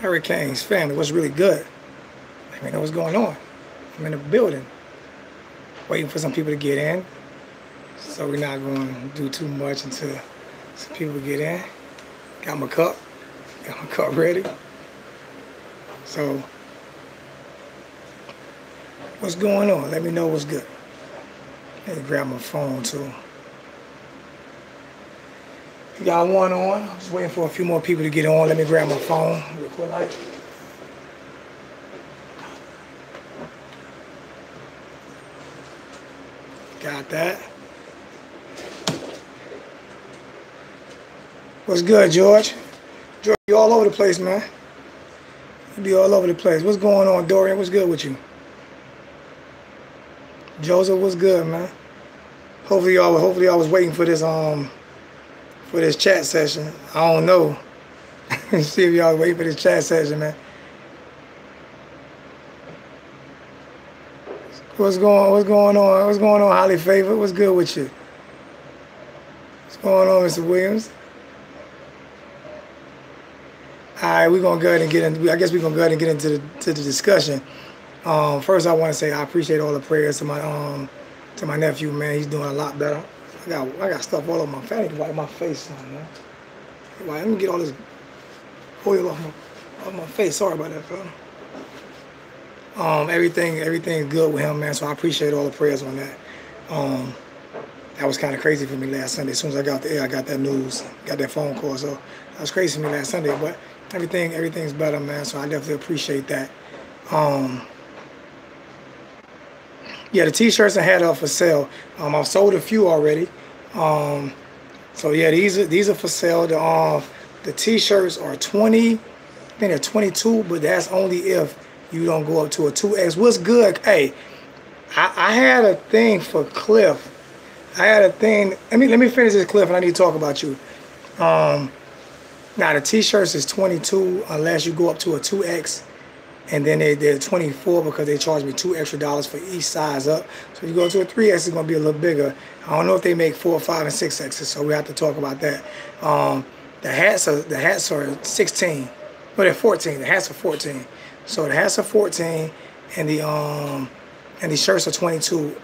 Hurricanes family, what's really good? Let me know what's going on. I'm in the building, waiting for some people to get in. So we're not going to do too much until some people get in. Got my cup ready. So, what's going on? Let me know what's good. Let me grab my phone too. You got one on. I'm just waiting for a few more people to get on. Let me grab my phone real quick. Got that. What's good, George? George, you all over the place, man. You be all over the place. What's going on, Dorian? What's good with you? Joseph, what's good, man? Hopefully y'all was waiting for this chat session. I don't know. See if y'all waiting for this chat session, man. What's going on? What's going on, Holly Favor? What's good with you? What's going on, Mr. Williams? All right, we're gonna go ahead and get in. I guess we're gonna go ahead and get into the discussion. First, I want to say I appreciate all the prayers to my nephew, man. He's doing a lot better. I got stuff all over my face. I need to wipe my face on, man. Let me get all this oil off my face. Sorry about that, fella. Everything's good with him, man. So I appreciate all the prayers on that. That was kind of crazy for me last Sunday. As soon as I got the air, I got that news, got that phone call. So that was crazy for me last Sunday. But everything's better, man. So I definitely appreciate that. Yeah, the T-shirts I had up for sale. I've sold a few already. So yeah, these are for sale. The T-shirts are 20. I think they're 22, but that's only if you don't go up to a 2X. What's good? Hey, I had a thing for Cliff. I had a thing. Let me finish this, Cliff, and I need to talk about you. Now the T-shirts is 22 unless you go up to a 2X. And then they're 24 because they charge me $2 extra for each size up. So if you go to a 3X, it's going to be a little bigger. I don't know if they make 4, 5, and 6Xs, so we have to talk about that. The hats are 16, but they're 14. The hats are 14. So the hats are 14, and the shirts are 22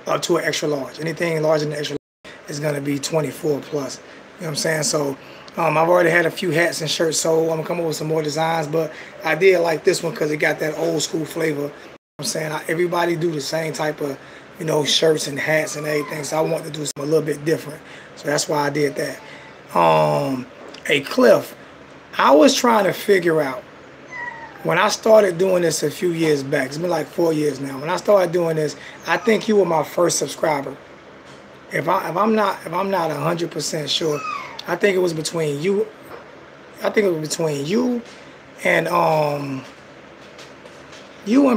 up to an extra large. Anything larger than extra large is going to be 24 plus. You know what I'm saying? So I've already had a few hats and shirts sold. I'm going to come up with some more designs, but I did like this one because it got that old school flavor. You know what I'm saying? Everybody do the same type of, shirts and hats and everything, so I want to do something a little bit different. So that's why I did that. Hey, Cliff, I was trying to figure out, when I started doing this a few years back, it's been like 4 years now. When I started doing this, I think you were my first subscriber. If I'm not 100% sure, I think it was between you. I think it was between you and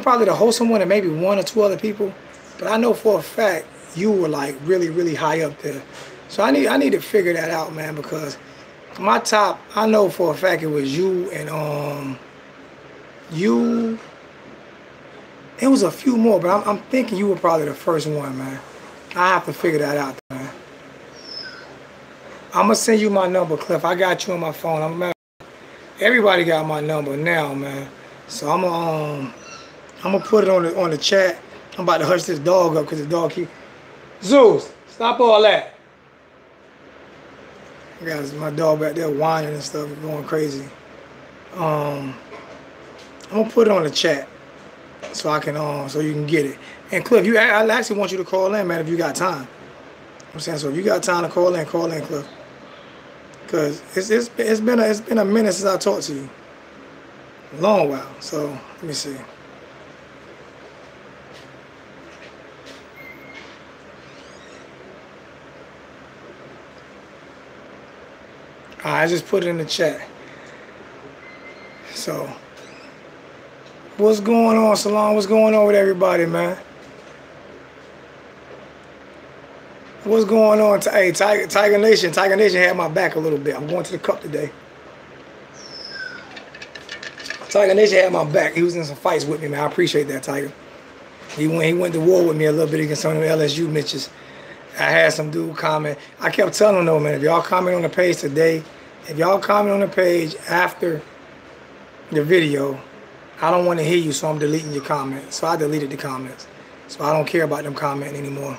probably the wholesome one and maybe 1 or 2 other people. But I know for a fact you were like really, really high up there. So I need to figure that out, man, because my top, I know for a fact it was you and it was a few more, but I'm thinking you were probably the first one, man. I have to figure that out, man. I'm gonna send you my number, Cliff. I got you on my phone. Everybody got my number now, man. So I'm gonna put it on the chat. I'm about to hush this dog up because the dog keep. Zeus, stop all that. I got my dog back there whining and stuff, going crazy. I'm gonna put it on the chat so I can so you can get it. And Cliff, I actually want you to call in, man, if you got time. You know what I'm saying, so if you got time to call in, Cliff. Because it's been a minute since I talked to you. A long while. So let me see. I just put it in the chat. So what's going on, Salon? What's going on with everybody, man? What's going on? Hey, Tiger Nation. Tiger Nation had my back a little bit. I'm going to the Cup today. Tiger Nation had my back. He was in some fights with me, man. I appreciate that, Tiger. He went to war with me a little bit against some of the LSU Mitches. I had some dude comment. I kept telling him, though, man, if y'all comment on the page today, if y'all comment on the page after the video. I don't want to hear you, so I'm deleting your comments. So I deleted the comments. So I don't care about them commenting anymore.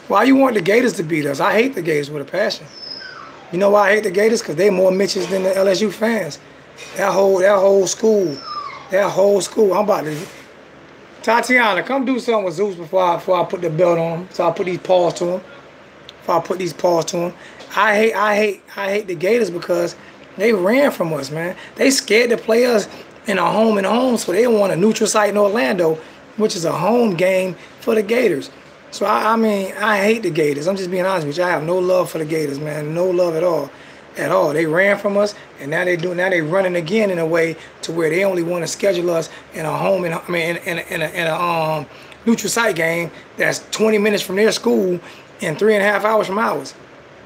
Why you want the Gators to beat us? I hate the Gators with a passion. You know why I hate the Gators? Because they more Mitches than the LSU fans. That whole school. I'm about to... Tatiana, come do something with Zeus before I put the belt on him. So I put these paws to him. I hate the Gators because they ran from us, man. They scared to play us in a home and home, so they want a neutral site in Orlando, which is a home game for the Gators. So I mean, I hate the Gators. I'm just being honest with you. I have no love for the Gators, man. No love at all. At all. They ran from us, and now they running again in a way to where they only want to schedule us in a home and in a neutral site game that's 20 minutes from their school and 3.5 hours from ours.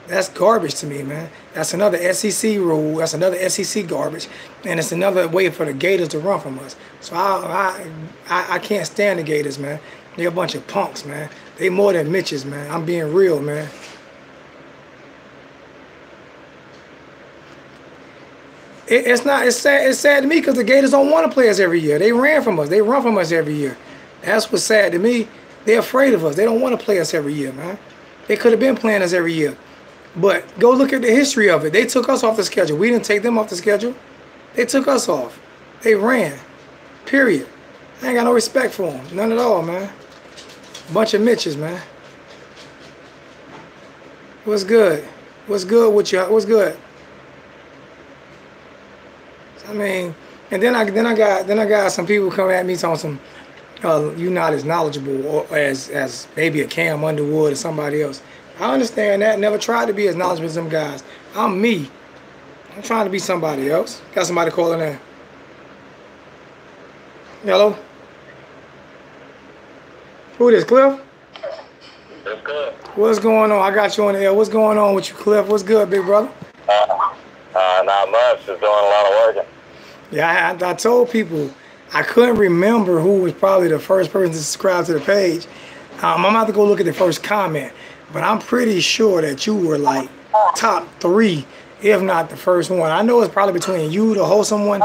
That's garbage to me, man. That's another SEC rule. That's another SEC garbage, and it's another way for the Gators to run from us. So I can't stand the Gators, man. They're a bunch of punks, man. They more than Mitches, man. I'm being real, man. It's sad to me because the Gators don't want to play us every year. They ran from us. They run from us every year. That's what's sad to me. They're afraid of us. They don't want to play us every year, man. They could have been playing us every year. But go look at the history of it. They took us off the schedule. We didn't take them off the schedule. They took us off. They ran. Period. I ain't got no respect for them. None at all, man. Bunch of Mitches, man. What's good? What's good with you? What's good? I mean, and then I got some people coming at me talking some, you're not as knowledgeable as maybe a Cam Underwood or somebody else. I understand that. Never tried to be as knowledgeable as them guys. I'm me. I'm trying to be somebody else. Got somebody calling in. Hello? Who this, Cliff? That's good. What's going on? I got you on the air. What's going on with you, Cliff? What's good, big brother? Not much. Just doing a lot of working. Yeah, I told people I couldn't remember who was probably the first person to subscribe to the page. I'm about to go look at the first comment, but I'm pretty sure that you were like top 3, if not the first one. I know it's probably between you, the wholesome one,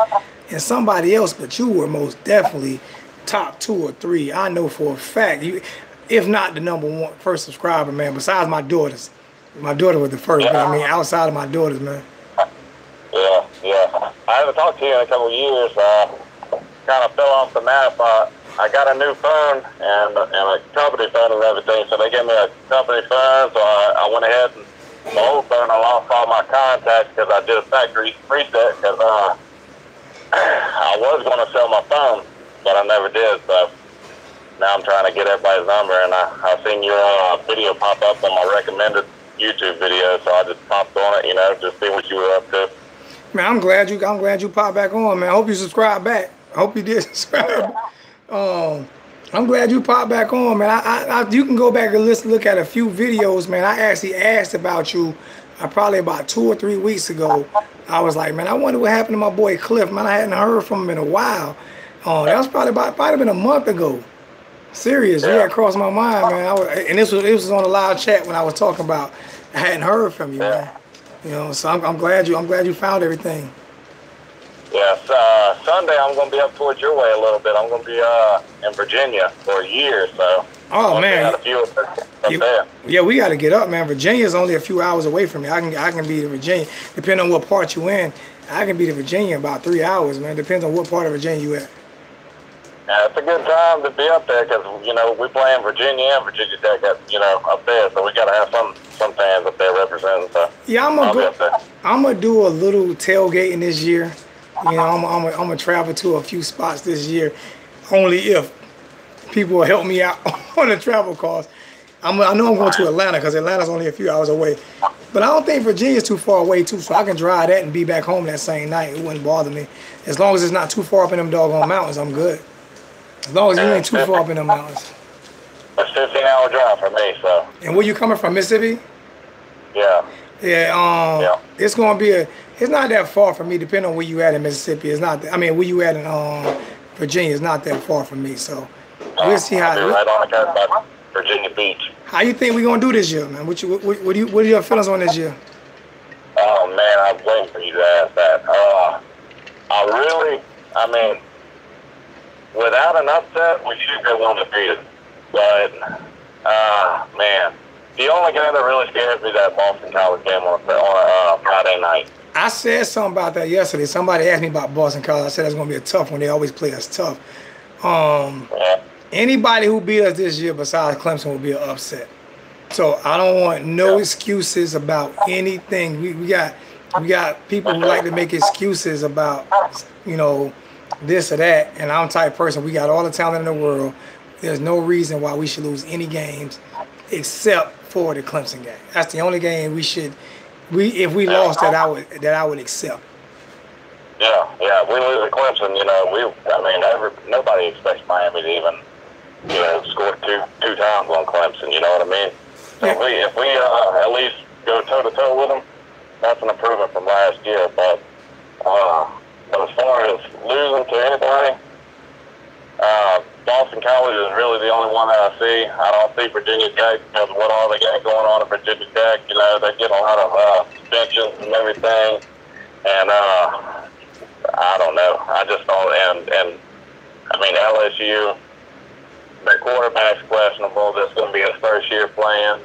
and somebody else, but you were most definitely top 2 or 3. I know for a fact. You, if not the #1 first subscriber, man, besides my daughters. My daughter was the first, but I mean outside of my daughters, man. Yeah. I haven't talked to you in a couple of years. Kind of fell off the map. I got a new phone and a company phone and everything, so they gave me a company phone, so I went ahead and my old phone, I lost all my contacts because I did a factory reset because I was going to sell my phone, but I never did, so now I'm trying to get everybody's number, and I seen your video pop up on my recommended YouTube video, so I just popped on it, you know, just see what you were up to. Man, I'm glad you popped back on, man. I hope you subscribe back. I hope you did subscribe. I'm glad you popped back on, man. You can go back and look at a few videos, man. I actually asked about you probably about 2 or 3 weeks ago. I was like, man, I wonder what happened to my boy Cliff, man. I hadn't heard from him in a while. That was probably been a month ago. Serious, yeah, it crossed my mind, man. And this was on a live chat when I was talking about I hadn't heard from you, man. You know, so I'm glad you found everything. Yes, Sunday I'm going to be up towards your way a little bit. I'm going to be in Virginia for a year, so. Oh man, a few up there. Yeah, we got to get up, man. Virginia's only a few hours away from me. I can be to Virginia, depending on what part you in. I can be to Virginia in about 3 hours, man. Depends on what part of Virginia you at. Yeah, it's a good time to be up there because, you know, we play in Virginia and Virginia Tech, you know, up there. So we got to have some fans up there representing. So yeah, I'm going to do a little tailgating this year. You know, I'm going to travel to a few spots this year, only if people will help me out on the travel costs. I know I'm going to Atlanta because Atlanta's only a few hours away. But I don't think Virginia's too far away, too, so I can drive that and be back home that same night. It wouldn't bother me. As long as it's not too far up in them doggone mountains, I'm good. As long as you ain't too far up in the mountains. It's a 15-hour drive for me, so. And where you coming from, Mississippi? Yeah. Yeah, it's gonna be it's not that far from me, depending on where you at in Mississippi. It's not, I mean, where you at in Virginia is not that far from me. So we'll see how. Right on the coast by Virginia Beach. How you think we gonna do this year, man? What are your feelings on this year? Oh man, I was waiting for you to ask that. I mean, without an upset, we should go undefeated. But man, the only game that really scares me is that Boston College game on a Friday night. I said something about that yesterday. Somebody asked me about Boston College. I said it's gonna be a tough one. They always play us tough. Yeah. Anybody who beat us this year besides Clemson will be an upset. So I don't want no excuses about anything. We got people who like to make excuses about, this or that. And I'm the type of person, we got all the talent in the world. There's no reason why we should lose any games except for the Clemson game. That's the only game if we lost that I would accept. Yeah. We lose to Clemson, nobody expects Miami to even, score two times on Clemson, you know what I mean? So if we at least go toe-to-toe with them, that's an improvement from last year. But as far as losing to anybody, Boston College is really the only one that I see. I don't see Virginia Tech because of what all they got going on at Virginia Tech. They get a lot of suspensions and everything. And I don't know. I just don't. And LSU, their quarterback's questionable. This is going to be his first year playing,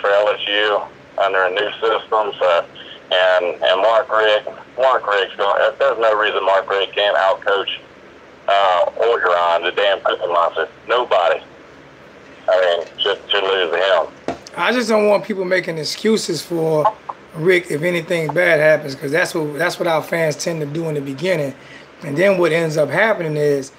for LSU under a new system. So, and Mark Rigg's going. There's no reason Mark Rigg can't outcoach Orgeron, the damn Cookie Monster. Nobody. Should lose to him. I just don't want people making excuses for Rick if anything bad happens, because that's what our fans tend to do in the beginning. And then what ends up happening is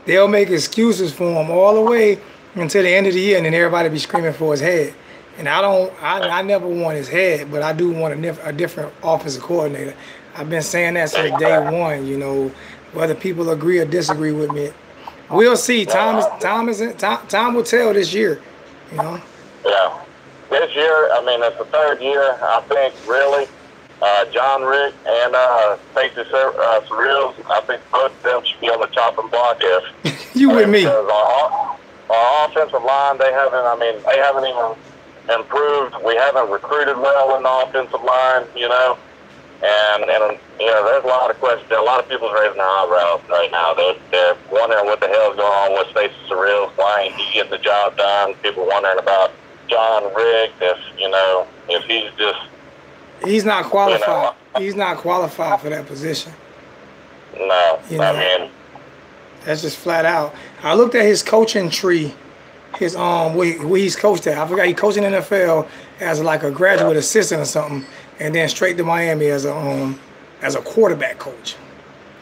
they'll make excuses for him all the way until the end of the year, and then everybody be screaming for his head. And I never want his head, but I do want a different offensive coordinator. I've been saying that since day one, whether people agree or disagree with me. We'll see. Time will tell this year, Yeah. This year, it's the third year, I think, really. John Rick and Stacey Surreal, I think both of them should be on the chopping block if you with me. Our offensive line, they haven't even improved. We haven't recruited well in the offensive line, And there's a lot of questions. A lot of people's raising their eyebrows right now. They're wondering what the hell's going on with Stacey Surreal. Why ain't he getting the job done? People wondering about John Rick, if he's just... He's not qualified. He's not qualified for that position. No, that's just flat out. I looked at his coaching tree, where he's coached at. I forgot he coached in the NFL as like a graduate assistant or something, and then straight to Miami as a quarterback coach.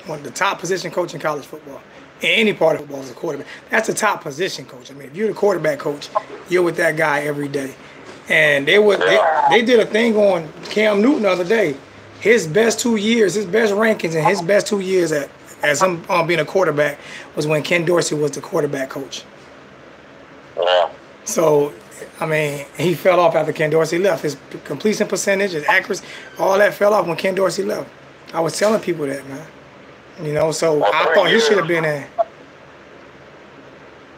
One of the top position coach in college football. In any part of football is a quarterback. That's the top position coach. If you're the quarterback coach, you're with that guy every day. And they did a thing on Cam Newton the other day. His best 2 years, his best rankings, and his best 2 years as him being a quarterback was when Ken Dorsey was the quarterback coach. Yeah. So, he fell off after Ken Dorsey left. His completion percentage, his accuracy, all that fell off when Ken Dorsey left. I was telling people that, man. So I thought he should have been in.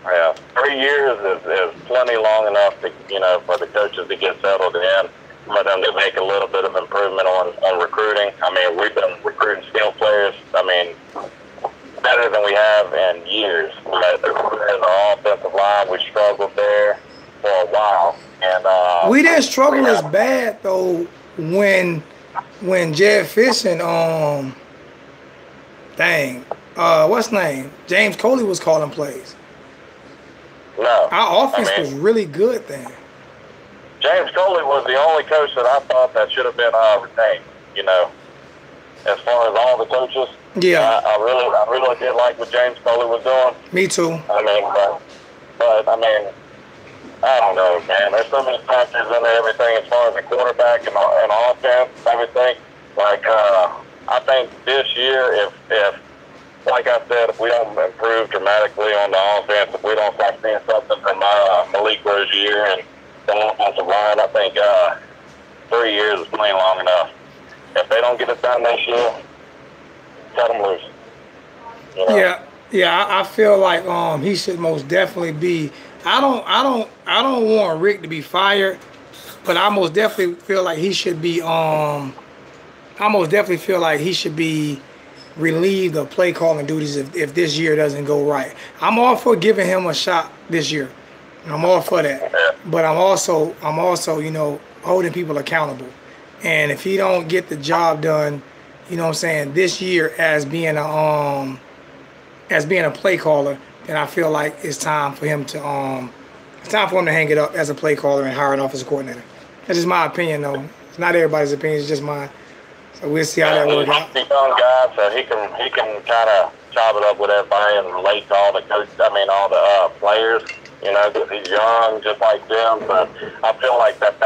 Yeah, 3 years is plenty long enough to, for the coaches to get settled in, for them to make a little bit of improvement on recruiting. We've been recruiting skill players, better than we have in years. But as our offensive line, we struggled there for a while. And we didn't struggle as bad, though, when Jed Fish and, what's his name? James Coley was calling plays. No. Our offense was really good then. James Coley was the only coach that I thought that should have been retained, as far as all the coaches. Yeah. I really did like what James Coley was doing. Me too. But I don't know, man. There's so many factors in everything as far as the quarterback and offense, everything. I think this year, if like I said, if we don't improve dramatically on the offense, if we don't start seeing something from Malik Rozier and the offensive line, I think 3 years is plenty long enough. If they don't get it done this year, cut them loose. Yeah, I feel like he should most definitely be. I don't want Rick to be fired, but I most definitely feel like he should be. I most definitely feel like he should be relieved of play calling duties if this year doesn't go right. I'm all for giving him a shot this year. I'm all for that. But I'm also holding people accountable. And if he don't get the job done, you know what I'm saying, this year as being a play caller, then I feel like it's time for him to hang it up as a play caller and hire an offensive coordinator. That's just my opinion though. It's not everybody's opinion, it's just mine. So we'll see how that works out. He's a young guy, so he can kind of chop it up with everybody and relate to all the coaches. I mean, all the players. You know, because he's young, just like them. But I feel like that's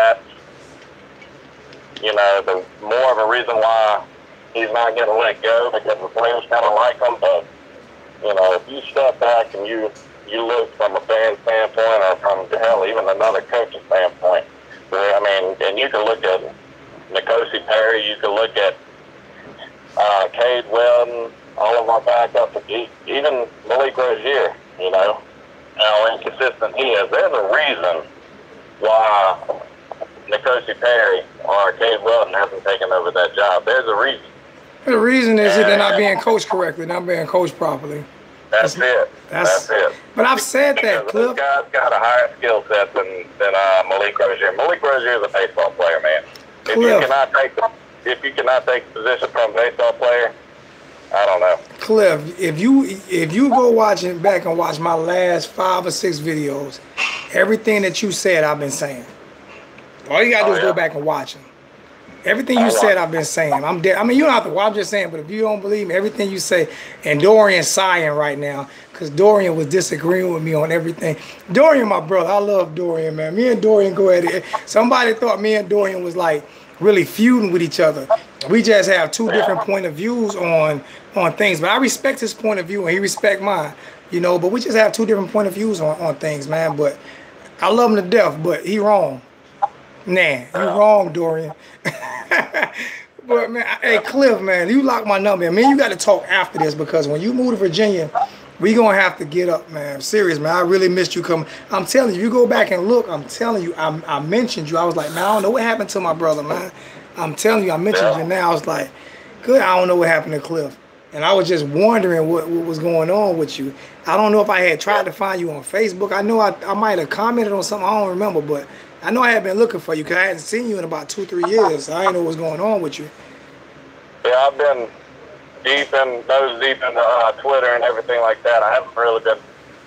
the more of a reason why he's not getting let go, because the players kind of like him. But if you step back and you look from a fan standpoint or from even another coaching standpoint, where and you can look at N'Kosi Perry, you can look at Cade Weldon, all of our backups, even Malik Rozier, how inconsistent he is. There's a reason why N'Kosi Perry or Cade Weldon hasn't taken over that job. There's a reason. The reason is that they're not being coached correctly, not being coached properly. That's it. But I've said that, Cliff. This guy's got a higher skill set than Malik Rozier. Malik Rozier is a baseball player, man. If you cannot take the position from a baseball player, I don't know. Cliff, if you go back and watch my last 5 or 6 videos, everything that you said, I've been saying. All you gotta do is go back and watch them. Everything you said, I've been saying. I'm dead. I mean, you don't have to. I'm just saying. But if you don't believe me, everything you say, and Dorian's sighing right now because Dorian was disagreeing with me on everything. Dorian, my brother, I love Dorian, man. Me and Dorian go at it. Somebody thought me and Dorian was like really feuding with each other. We just have 2 different point of views on things. But I respect his point of view and he respect mine. But we just have 2 different point of views on things, man. But I love him to death. But he wrong. Nah, you wrong, Dorian. But man, hey Cliff, man, you lock my number. Man, you got to talk after this because when you move to Virginia, we gonna have to get up, man. I'm serious, man. I really missed you coming. I'm telling you, you go back and look. I'm telling you, I mentioned you. I was like, man, I don't know what happened to my brother, man. I'm telling you, I mentioned you now. I was like, good. I don't know what happened to Cliff, and I was just wondering what was going on with you. I don't know if I had tried to find you on Facebook. I know I might have commented on something. I don't remember, but I know I had been looking for you because I hadn't seen you in about 2-3 years. So I didn't know what was going on with you. Yeah, I've been nose deep in Twitter and everything like that. I haven't really been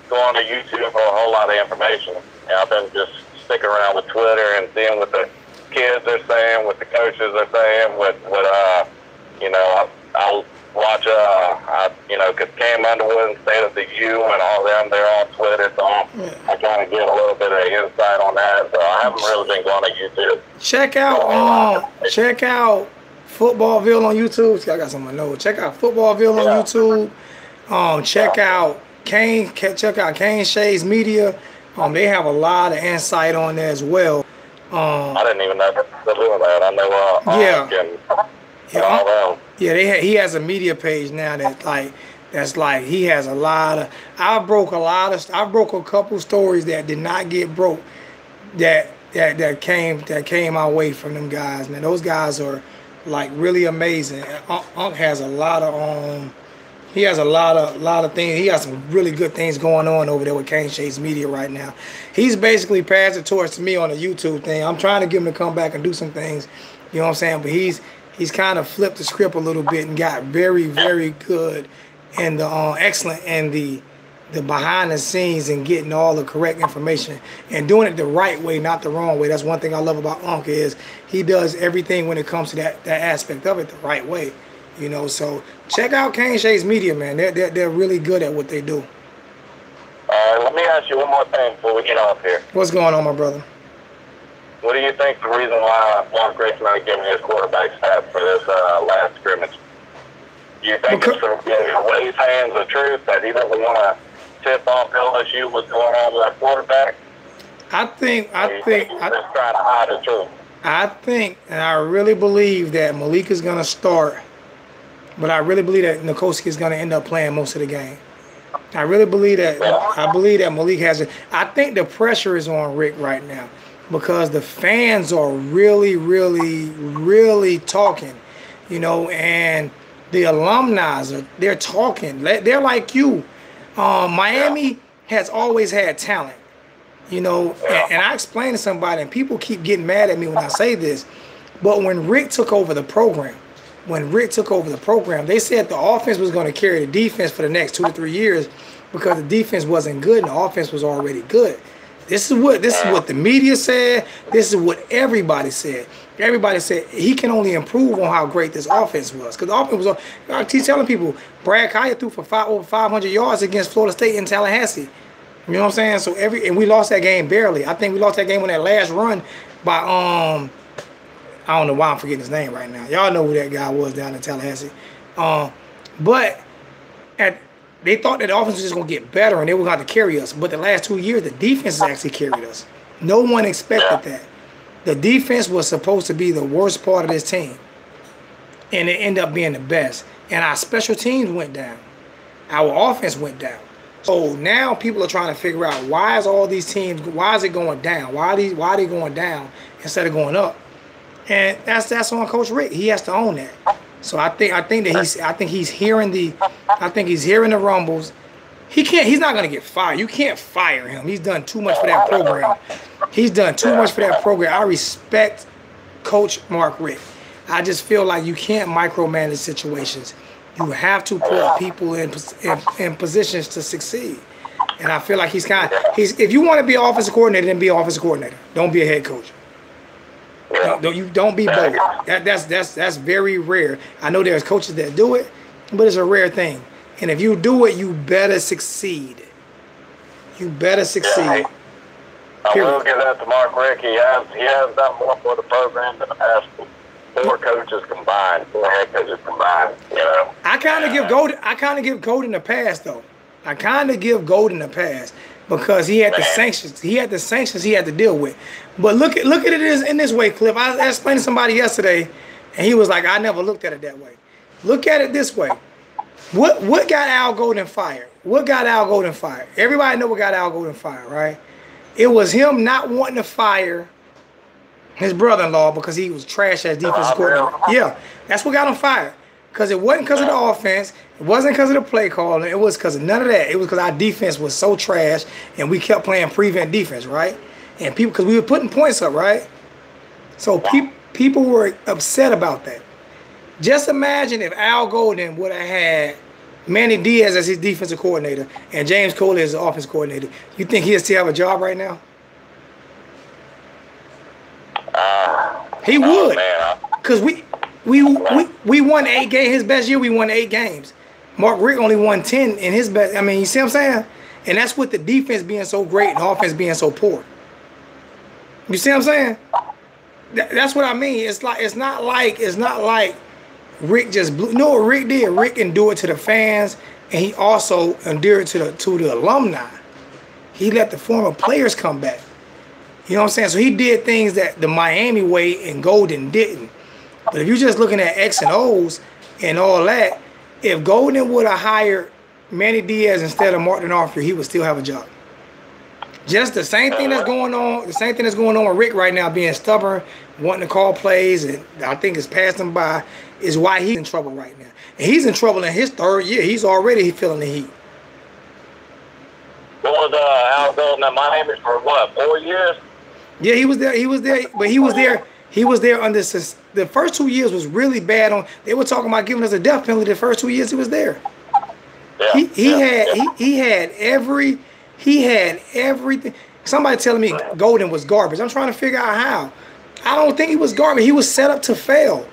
going to YouTube for a whole lot of information. I've been just sticking around with Twitter and seeing what the kids are saying, what the coaches are saying, I'll watch, because Cam Underwood and State of the U and all them, they're on Twitter, so I kind of get a little bit of insight on that. So I haven't really been going to YouTube. Check out Footballville on YouTube. See, I got something to know. Check out Footballville on YouTube. Check out Kane Shay's Media. They have a lot of insight on there as well. I didn't even know they're doing that. I know he has a media page now that's like he has a lot of. I broke a couple stories that did not get broke that came my way from them guys, man. Those guys are like really amazing. Unc has a lot of he has a lot of things. He has some really good things going on over there with Kane Shades Media right now. He's basically passed the torch to me on the YouTube thing. I'm trying to get him to come back and do some things, you know what I'm saying? But he's kind of flipped the script a little bit and got very, very good and excellent in the behind the scenes and getting all the correct information and doing it the right way, not the wrong way. That's one thing I love about Unc is he does everything when it comes to that aspect of it the right way. So check out Kane Shades Media, man. They're really good at what they do. All right, let me ask you one more thing before we get off here. What's going on, my brother? What do you think the reason why Mark Grayson not giving his quarterback stats for this last scrimmage? Do you think it's from Wade's hands the truth that he doesn't want to tip off LSU what's going on with that quarterback? I think he's just trying to hide the truth. I think, and I really believe that Malik is going to start, but I really believe that N'Kosi is going to end up playing most of the game. I really believe that. I believe that Malik has it. I think the pressure is on Rick right now because the fans are really, really, really talking, you know, and the alumni they're talking. They're like you. Miami has always had talent, you know, and I explained to somebody, and people keep getting mad at me when I say this, but when Rick took over the program, they said the offense was going to carry the defense for the next 2 to 3 years because the defense wasn't good and the offense was already good. This is what the media said. This is what everybody said. Everybody said he can only improve on how great this offense was. Because the offense was, I keep telling people, Brad Kaaya threw for over 500 yards against Florida State in Tallahassee. You know what I'm saying? So and we lost that game barely. I think we lost that game on that last run by I don't know why I'm forgetting his name right now. Y'all know who that guy was down in Tallahassee. But they thought that the offense was just going to get better and they were going to carry us. But the last 2 years, the defense has actually carried us. No one expected that. The defense was supposed to be the worst part of this team. And it ended up being the best. And our special teams went down. Our offense went down. So now people are trying to figure out why is all these teams, why is it going down? Why are they going down instead of going up? And that's on Coach Rick. He has to own that. So I think he's hearing the rumbles. He's not gonna get fired. You can't fire him. He's done too much for that program. I respect Coach Mark Richt. I just feel like you can't micromanage situations. You have to put people in positions to succeed. And I feel like he's if you want to be an offensive coordinator, then be an offensive coordinator. Don't be a head coach. Don't be both. That's very rare. I know there's coaches that do it, but it's a rare thing. And if you do it, you better succeed. You better succeed. I will give that to Mark Richt. He has done more for the program than the past 4 coaches combined, 4 head coaches combined. You know. I kind of give Golden a pass though. Because he had the sanctions. He had to deal with. But look at it in this way, Cliff. I explained to somebody yesterday, and he was like, I never looked at it that way. Look at it this way. What got Al Golden fired? Everybody know what got Al Golden fired, right? It was him not wanting to fire his brother-in-law because he was trash as defensive coordinator. Yeah, that's what got him fired. Because it wasn't because of the offense. It wasn't because of the play calling. It was because of none of that. It was because our defense was so trash, and we kept playing prevent defense, right? And people, because we were putting points up, right? So people were upset about that. Just imagine if Al Golden would have had Manny Diaz as his defensive coordinator and James Coley as his offense coordinator. You think he'd still have a job right now? He would. Because we won 8 games. His best year, we won 8 games. Mark Richt only won 10 in his best. I mean, you see what I'm saying? And that's with the defense being so great and the offense being so poor. You see what I'm saying? That's what I mean. It's not like Rick just blew. No, Rick did. Rick endured to the fans, and he also endured to the alumni. He let the former players come back. You know what I'm saying? So he did things that the Miami way and Golden didn't. But if you're just looking at X and O's and all that, if Golden would have hired Manny Diaz instead of Martin D'Onofrio, he would still have a job. Just the same thing that's going on. The same thing that's going on with Rick right now, being stubborn, wanting to call plays, and I think it's passed him by, is why he's in trouble right now. And he's in trouble in his 3rd year. He's already feeling the heat. What was Al Golden at Miami for what, 4 years? Yeah, he was there. But he was there under the first 2 years was really bad. They were talking about giving us a death penalty the first 2 years he was there. Yeah, he had everything. Somebody telling me Golden was garbage. I'm trying to figure out how. I don't think he was garbage. He was set up to fail.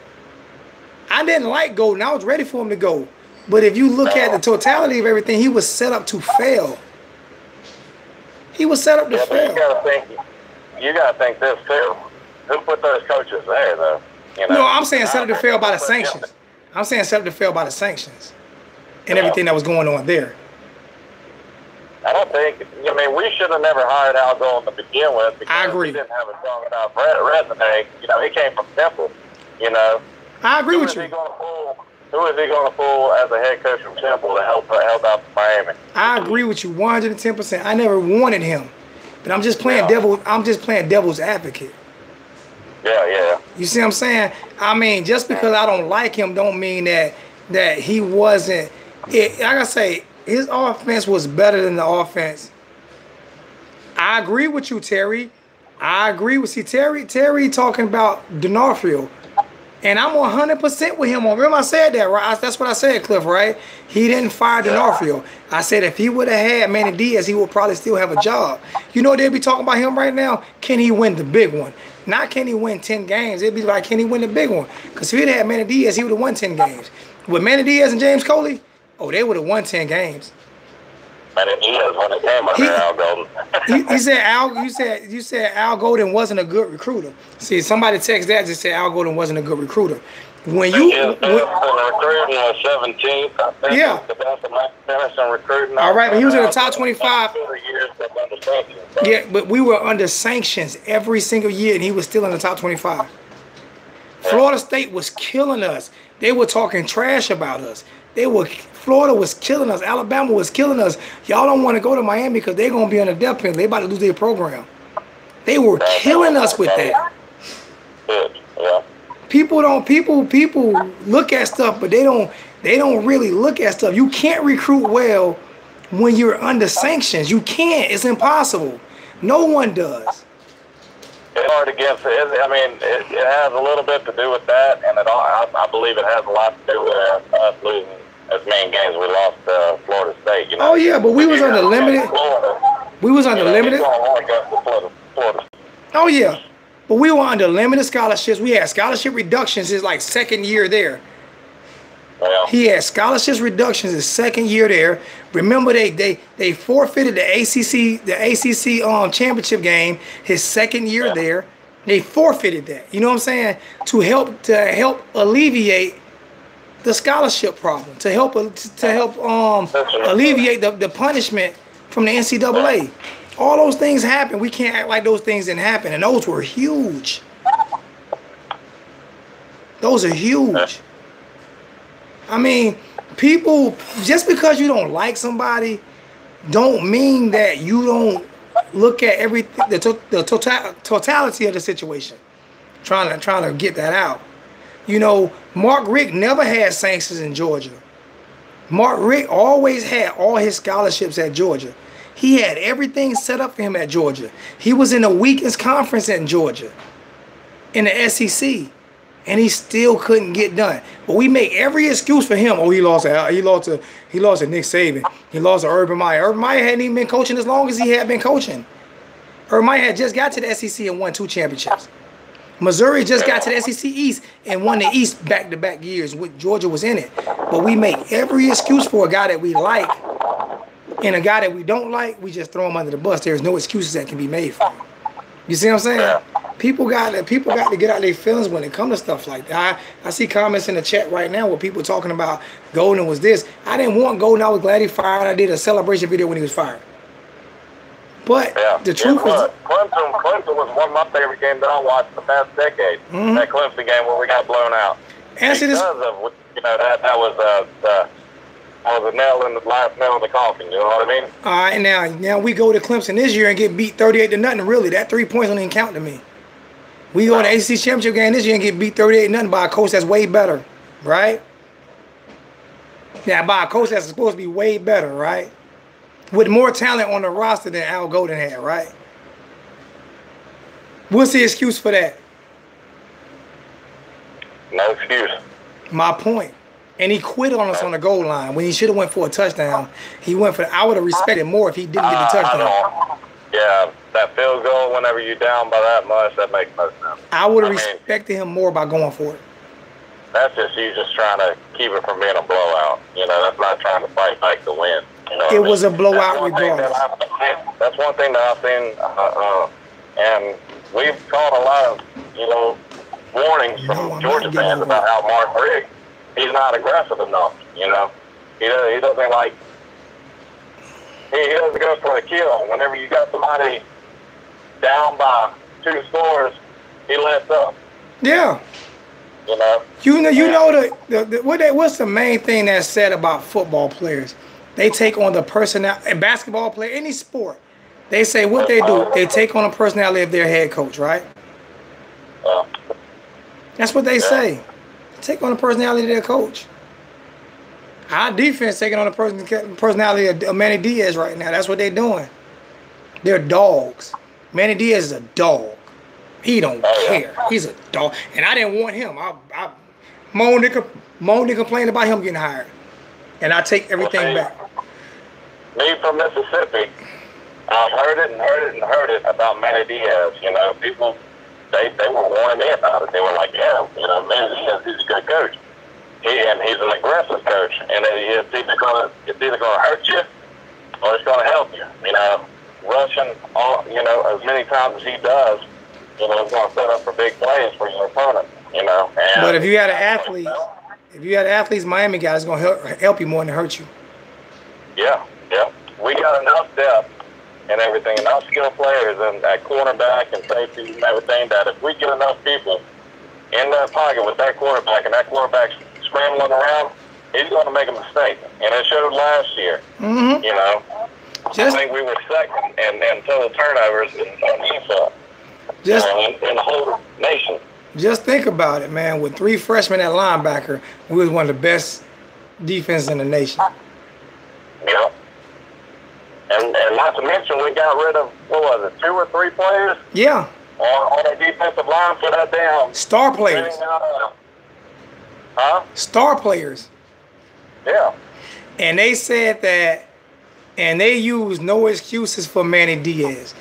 I didn't like Golden. I was ready for him to go. But if you look at the totality of everything, he was set up to fail. He was set up to fail. You gotta think this too. Who put those coaches there, though? You know? No, I'm saying set up to fail by the sanctions. I'm saying set up to fail by the sanctions and everything that was going on there. I don't think. I mean, we should have never hired Al Golden to begin with. Because I agree. He didn't have a strong enough resume. You know, he came from Temple. You know. I agree with you. who is he going to pull as a head coach from Temple to help out Miami? I agree with you 110%. I never wanted him, but I'm just playing devil's advocate. Yeah. You see what I'm saying? I mean, just because I don't like him, don't mean that he wasn't. Like I say, his offense was better than the offense. I agree with you, Terry. I agree with Terry talking about D'Onofrio. And I'm 100% with him on. Remember I said that, right? That's what I said, Cliff, right? He didn't fire D'Onofrio. I said if he would have had Manny Diaz, he would probably still have a job. You know what they'd be talking about him right now? Can he win the big one? Not can he win 10 games. It'd be like, can he win the big one? Because if he'd had Manny Diaz, he would have won 10 games. With Manny Diaz and James Coley, oh, they would have won 10 games. Manny Diaz won a game under Al Golden. You said Al Golden wasn't a good recruiter. See, somebody text that just said Al Golden wasn't a good recruiter. When you recruiting was 17th, I think. Yeah. The best in recruiting. All right, but he was in the top 25. Yeah, but we were under sanctions every single year, and he was still in the top 25. Florida State was killing us. They were talking trash about us. Florida was killing us. Alabama was killing us. Y'all don't want to go to Miami because they're going to be on the death penalty. They about to lose their program. They were killing us with that. Yeah. People look at stuff, but they don't really look at stuff. You can't recruit well when you're under sanctions. You can't. It's impossible. No one does. It's hard against it. I mean, it has a little bit to do with that, and I believe it has a lot to do with us losing as many games we lost to Florida State. You know? Oh yeah, but we was under limited. We was under limited. Oh yeah, but we were under limited scholarships. We had scholarship reductions his like second year there. Yeah. He had scholarships reductions his second year there. Remember they forfeited the ACC championship game his second year there. They forfeited that. You know what I'm saying? To help alleviate the scholarship problem, to help alleviate the punishment from the NCAA. All those things happen. We can't act like those things didn't happen, and those were huge. Those are huge. I mean, people, just because you don't like somebody, don't mean that you don't look at everything, the totality of the situation. Trying to get that out. You know, Mark Richt never had sanctions in Georgia. Mark Richt always had all his scholarships at Georgia. He had everything set up for him at Georgia. He was in the weakest conference in Georgia, in the SEC, and he still couldn't get done. But we make every excuse for him. Oh, he lost to Nick Saban. He lost to Urban Meyer. Urban Meyer hadn't even been coaching as long as he had been coaching. Urban Meyer had just got to the SEC and won 2 championships. Missouri just got to the SEC East and won the East back-to-back years with Georgia was in it. But we make every excuse for a guy that we like, and a guy that we don't like, we just throw him under the bus. There's no excuses that can be made for him. You see what I'm saying? People got to get out their feelings when it comes to stuff like that. I see comments in the chat right now where people talking about Golden was this. I didn't want Golden. I was glad he fired. I did a celebration video when he was fired. But the truth was, Clemson was one of my favorite games that I watched the past decade. That Clemson game where we got blown out. Answer this. Because of, that was a nail in the last nail in the coffin. You know what I mean? All right, now we go to Clemson this year and get beat 38-0. Really, that 3 points don't even count to me. We go to the ACC championship game this year and get beat 38-0 by a coach that's way better, right? Yeah, by a coach that's supposed to be way better, right? With more talent on the roster than Al Golden had, right? What's the excuse for that? No excuse. My point. And he quit on us on the goal line when he should have went for a touchdown. He went for. I would have respected more if he didn't get the touchdown. Yeah, that field goal whenever you're down by that much, that makes no sense. I would have respected him more by going for it. That's just you just trying to keep it from being a blowout. That's not trying to fight back to win. It was a blowout regardless. That's one thing that I've seen, and we've caught a lot of, warnings from Georgia fans about how Mark Richt, he's not aggressive enough. He doesn't like. He doesn't go for the kill. Whenever you got somebody down by 2 scores, he lets up. Yeah. You know. You know what's the main thing that's said about football players? They take on the personality, and basketball player, any sport. They say what they do. They take on the personality of their head coach, right? That's what they say. Take on the personality of their coach. Our defense taking on the personality of Manny Diaz right now. That's what they're doing. They're dogs. Manny Diaz is a dog. He don't care. He's a dog. And I didn't want him. I moaned and complained about him getting hired. And I take everything back. Me from Mississippi, I've heard it about Manny Diaz. You know, people, they were warning me about it. They were like, yeah, you know, Manny Diaz, he's a good coach. And he's an aggressive coach. And it's either going to hurt you or it's going to help you. You know, rushing, you know, as many times as he does, you know, it's going to set up for big plays for your opponent, you know. And, but if you had an athlete, Miami guy is going to help you more than hurt you. Yeah. We got enough depth and everything, enough skilled players and at cornerback and safety and everything that if we get enough people in that pocket with that quarterback and that quarterback's scrambling around, he's going to make a mistake. And it showed last year. Mm-hmm. You know, I think we were second in total turnovers on defense. In the whole nation. Just think about it, man. With 3 freshmen at linebacker, we was one of the best defenses in the nation. Yeah. And not to mention, we got rid of, what was it, 2 or 3 players? Yeah. On the defensive line for that damn. Star players. Star players. Yeah. And they said that, and they used no excuses for Manny Diaz.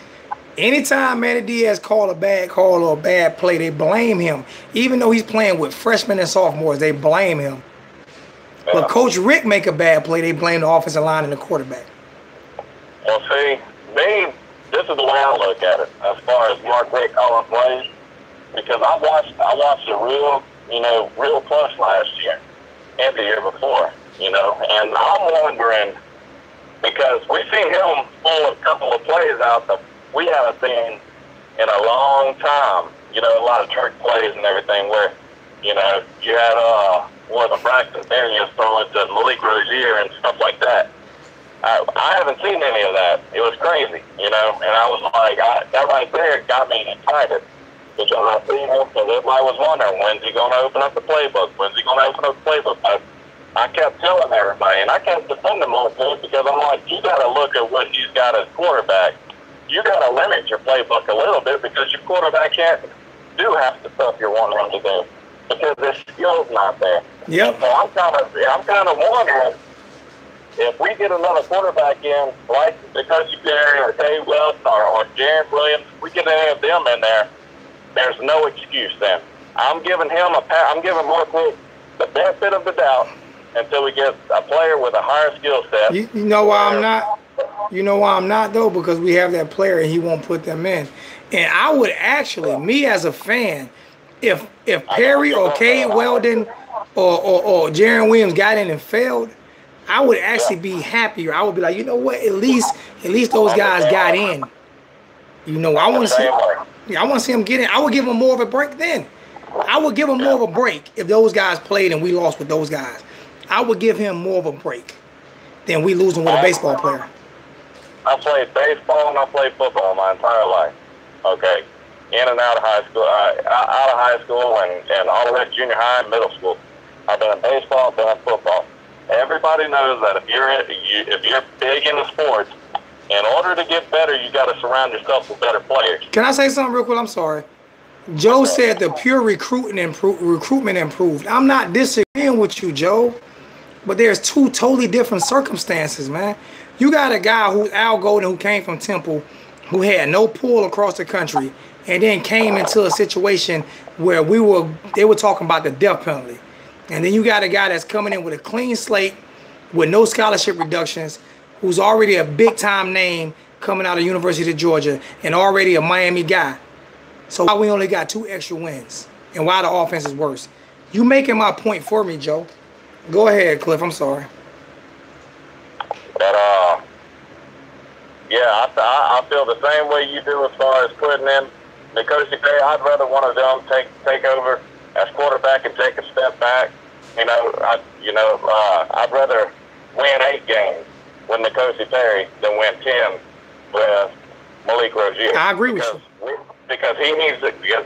Anytime Manny Diaz called a bad call or a bad play, they blame him. Even though he's playing with freshmen and sophomores, they blame him. Yeah. But Coach Rick make a bad play, they blame the offensive line and the quarterback. Well, see, this is the way I look at it as far as Mark Rick calling plays, because I watched it real close last year and the year before, you know, and I'm wondering, because we've seen him pull a couple of plays out that we haven't seen in a long time. You know, a lot of trick plays and everything where, you know, you had the Braxton Berrios throwing to Malik Rozier and stuff like that. I haven't seen any of that. It was crazy, you know, and I was like, that right there got me excited. Because I seen him, because everybody was wondering, when's he going to open up the playbook? When's he going to open up the playbook? I kept telling everybody, and I kept defending him on it because I'm like, you got to look at what he's got as quarterback. You got to limit your playbook a little bit because your quarterback can't do half the stuff you're wanting him to do because his skill's not there. Yep. So I'm kind of wondering if we get another quarterback in, like Coach Gary or Dave Wells or Jaron Williams, we get any of them in there, there's no excuse then. I'm giving Mark Rick the benefit of the doubt until we get a player with a higher skill set. You know why I'm not? You know why I'm not, though? Because we have that player and he won't put them in. And I would actually, me as a fan, if Perry or Cade Weldon or Jaron Williams got in and failed, I would actually be happier. I would be like, you know what? At least those guys got in. You know, I want to see them get in. I would give them more of a break then. I would give them more of a break if those guys played and we lost with those guys. I would give him more of a break than we losing with a baseball player. I played baseball and I played football my entire life. Okay, in and out of high school, and all the way to junior high and middle school. I've been in baseball, I've been in football. Everybody knows that if you're big into sports, in order to get better, you got to surround yourself with better players. Can I say something real quick? I'm sorry. Joe said the pure recruitment improved. I'm not disagreeing with you, Joe, but there's 2 totally different circumstances, man. You got a guy who's Al Golden, who came from Temple, who had no pull across the country, and then came into a situation where they were talking about the death penalty. And then you got a guy that's coming in with a clean slate, with no scholarship reductions, who's already a big-time name coming out of University of Georgia and already a Miami guy. So why we only got 2 extra wins and why the offense is worse? You making my point for me, Joe. Go ahead, Cliff. I'm sorry. But, yeah, I feel the same way you do as far as putting in the coaching pay. I'd rather one of them take over as quarterback and take a step back. I'd rather win 8 games with N'Kosi Perry than win 10 with Malik Rozier. I agree with you. Because he needs it. Because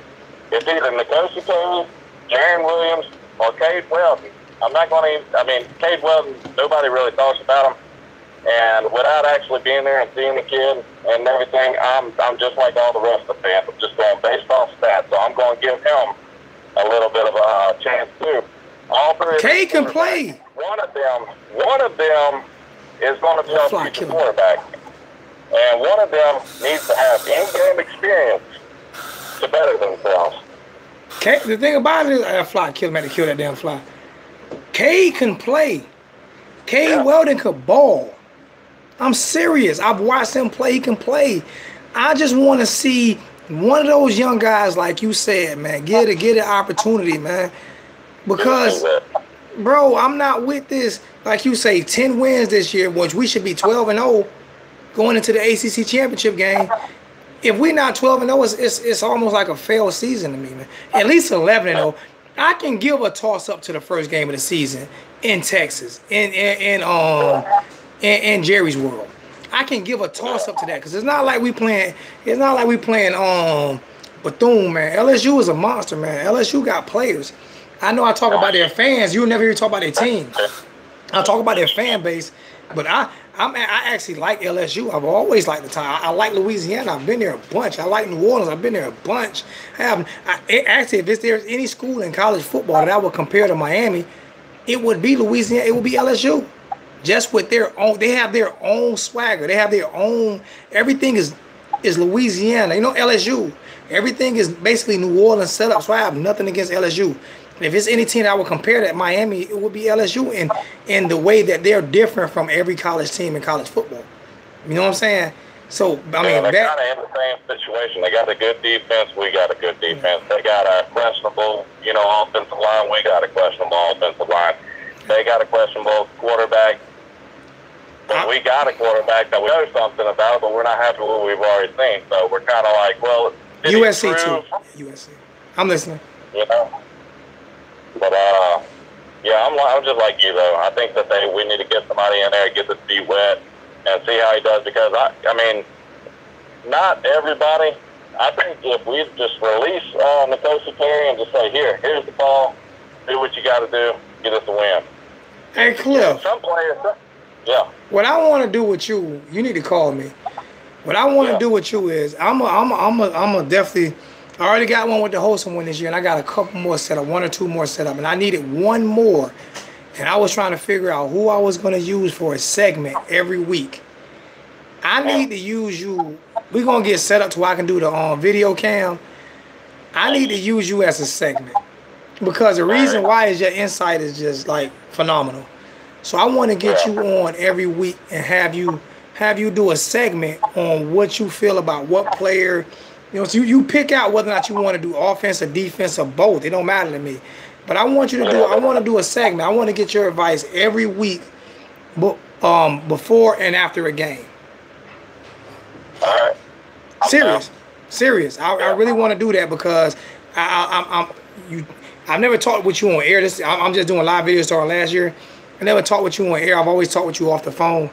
it's either N'Kosi Perry, Jaron Williams, or Cade Weldon. I'm not going to. I mean, Cade Weldon, nobody really talks about him. And without actually being there and seeing the kid and everything, I'm just like all the rest of the fans. I'm just going based off stats. So I'm going to give him a little bit of a chance too. All three. Cade can play. One of them is going to be a future quarterback, and one of them needs to have in-game experience to better themselves. The thing about it is, that fly kill him. Had to kill that damn fly. Cade can play. Cade Weldon could ball. I'm serious. I've watched him play. He can play. I just want to see one of those young guys, like you said, man, get an opportunity, man. Because, bro, I'm not with this. Like you say, 10 wins this year, which we should be 12-0 going into the ACC championship game. If we're not 12-0, it's almost like a failed season to me, man. At least 11-0. I can give a toss-up to the first game of the season in Texas, in Jerry's World. I can give a toss-up to that because it's not like we playing. It's not like we playing Bethune, man. LSU is a monster, man. LSU got players. I know I talk about their fans. You'll never hear me talk about their team. I talk about their fan base, but I actually like LSU. I've always liked the time. I like Louisiana. I've been there a bunch. I like New Orleans. I've been there a bunch. Actually, if there's any school in college football that I would compare to Miami, it would be Louisiana. It would be LSU. Just with their own, they have their own swagger. They have their own. Everything is Louisiana. You know, LSU. Everything is basically New Orleans set up. So I have nothing against LSU. If it's any team that I would compare to Miami, it would be LSU in the way that they're different from every college team in college football. You know what I'm saying? So, I mean, they're kind of in the same situation. They got a good defense. We got a good defense. They got a questionable, offensive line. We got a questionable offensive line. They got a questionable quarterback. But we got a quarterback that we know something about, but we're not happy with what we've already seen. So we're kind of like, well, USC too. USC. I'm listening. But I'm just like you though. I think that we need to get somebody in there, get the feet wet, and see how he does. Because I mean, not everybody. I think if we just release N'Kosi Perry and just say, here's the ball, do what you got to do, get us a win. Hey Cliff. Some players, What I want to do with you, you need to call me. What I want to do with you is I'm a definitely. I already got one with the Wholesome one this year, and I got a couple more set up, 1 or 2 more set up, and I needed one more. And I was trying to figure out who I was going to use for a segment every week. I need to use you. We're going to get set up to where I can do the video cam. I need to use you as a segment because the reason why is your insight is just like phenomenal. So I want to get you on every week and have you do a segment on what you feel about what player. So you pick out whether or not you want to do offense or defense or both. It don't matter to me. But I want you to do. I want to do a segment. I want to get your advice every week, before and after a game. All right. Serious. I really want to do that because I've never talked with you on air. I'm just doing live videos starting last year. I never talked with you on air. I've always talked with you off the phone,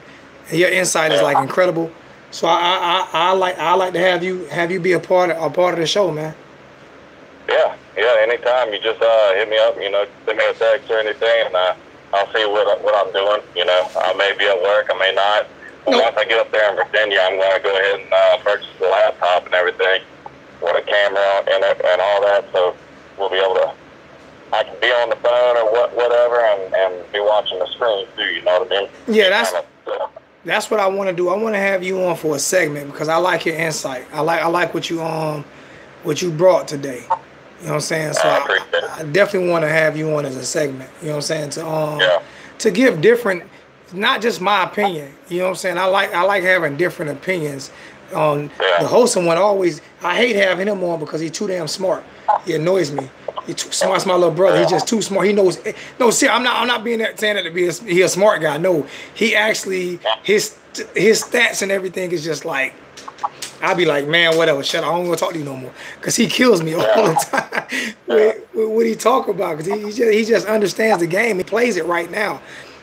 and your insight is like incredible. So I like to have you be a part of the show, man. Yeah. Anytime you just hit me up, send me a text or anything, and I'll see what I'm doing. I may be at work, I may not. But once I get up there in Virginia, I'm going to go ahead and purchase the laptop and everything with a camera and all that, so we'll be able to. I can be on the phone or whatever, and be watching the screen too. You know what I mean? Yeah, that's what I want to do. I want to have you on for a segment because I like your insight. I like what you brought today. You know what I'm saying? So I definitely want to have you on as a segment. You know what I'm saying? To give different, not just my opinion. You know what I'm saying? I like having different opinions. The Wholesome one always. I hate having him on because he's too damn smart. He annoys me. He's too smart. It's my little brother. He's just too smart. He knows. No, see, I'm not being saying that to be he a smart guy. No, he actually his stats and everything is just like I'll be like, man, whatever, shut up, I don't want to talk to you no more. Because he kills me all the time with what he talk about. Because he just understands the game. He plays it right now.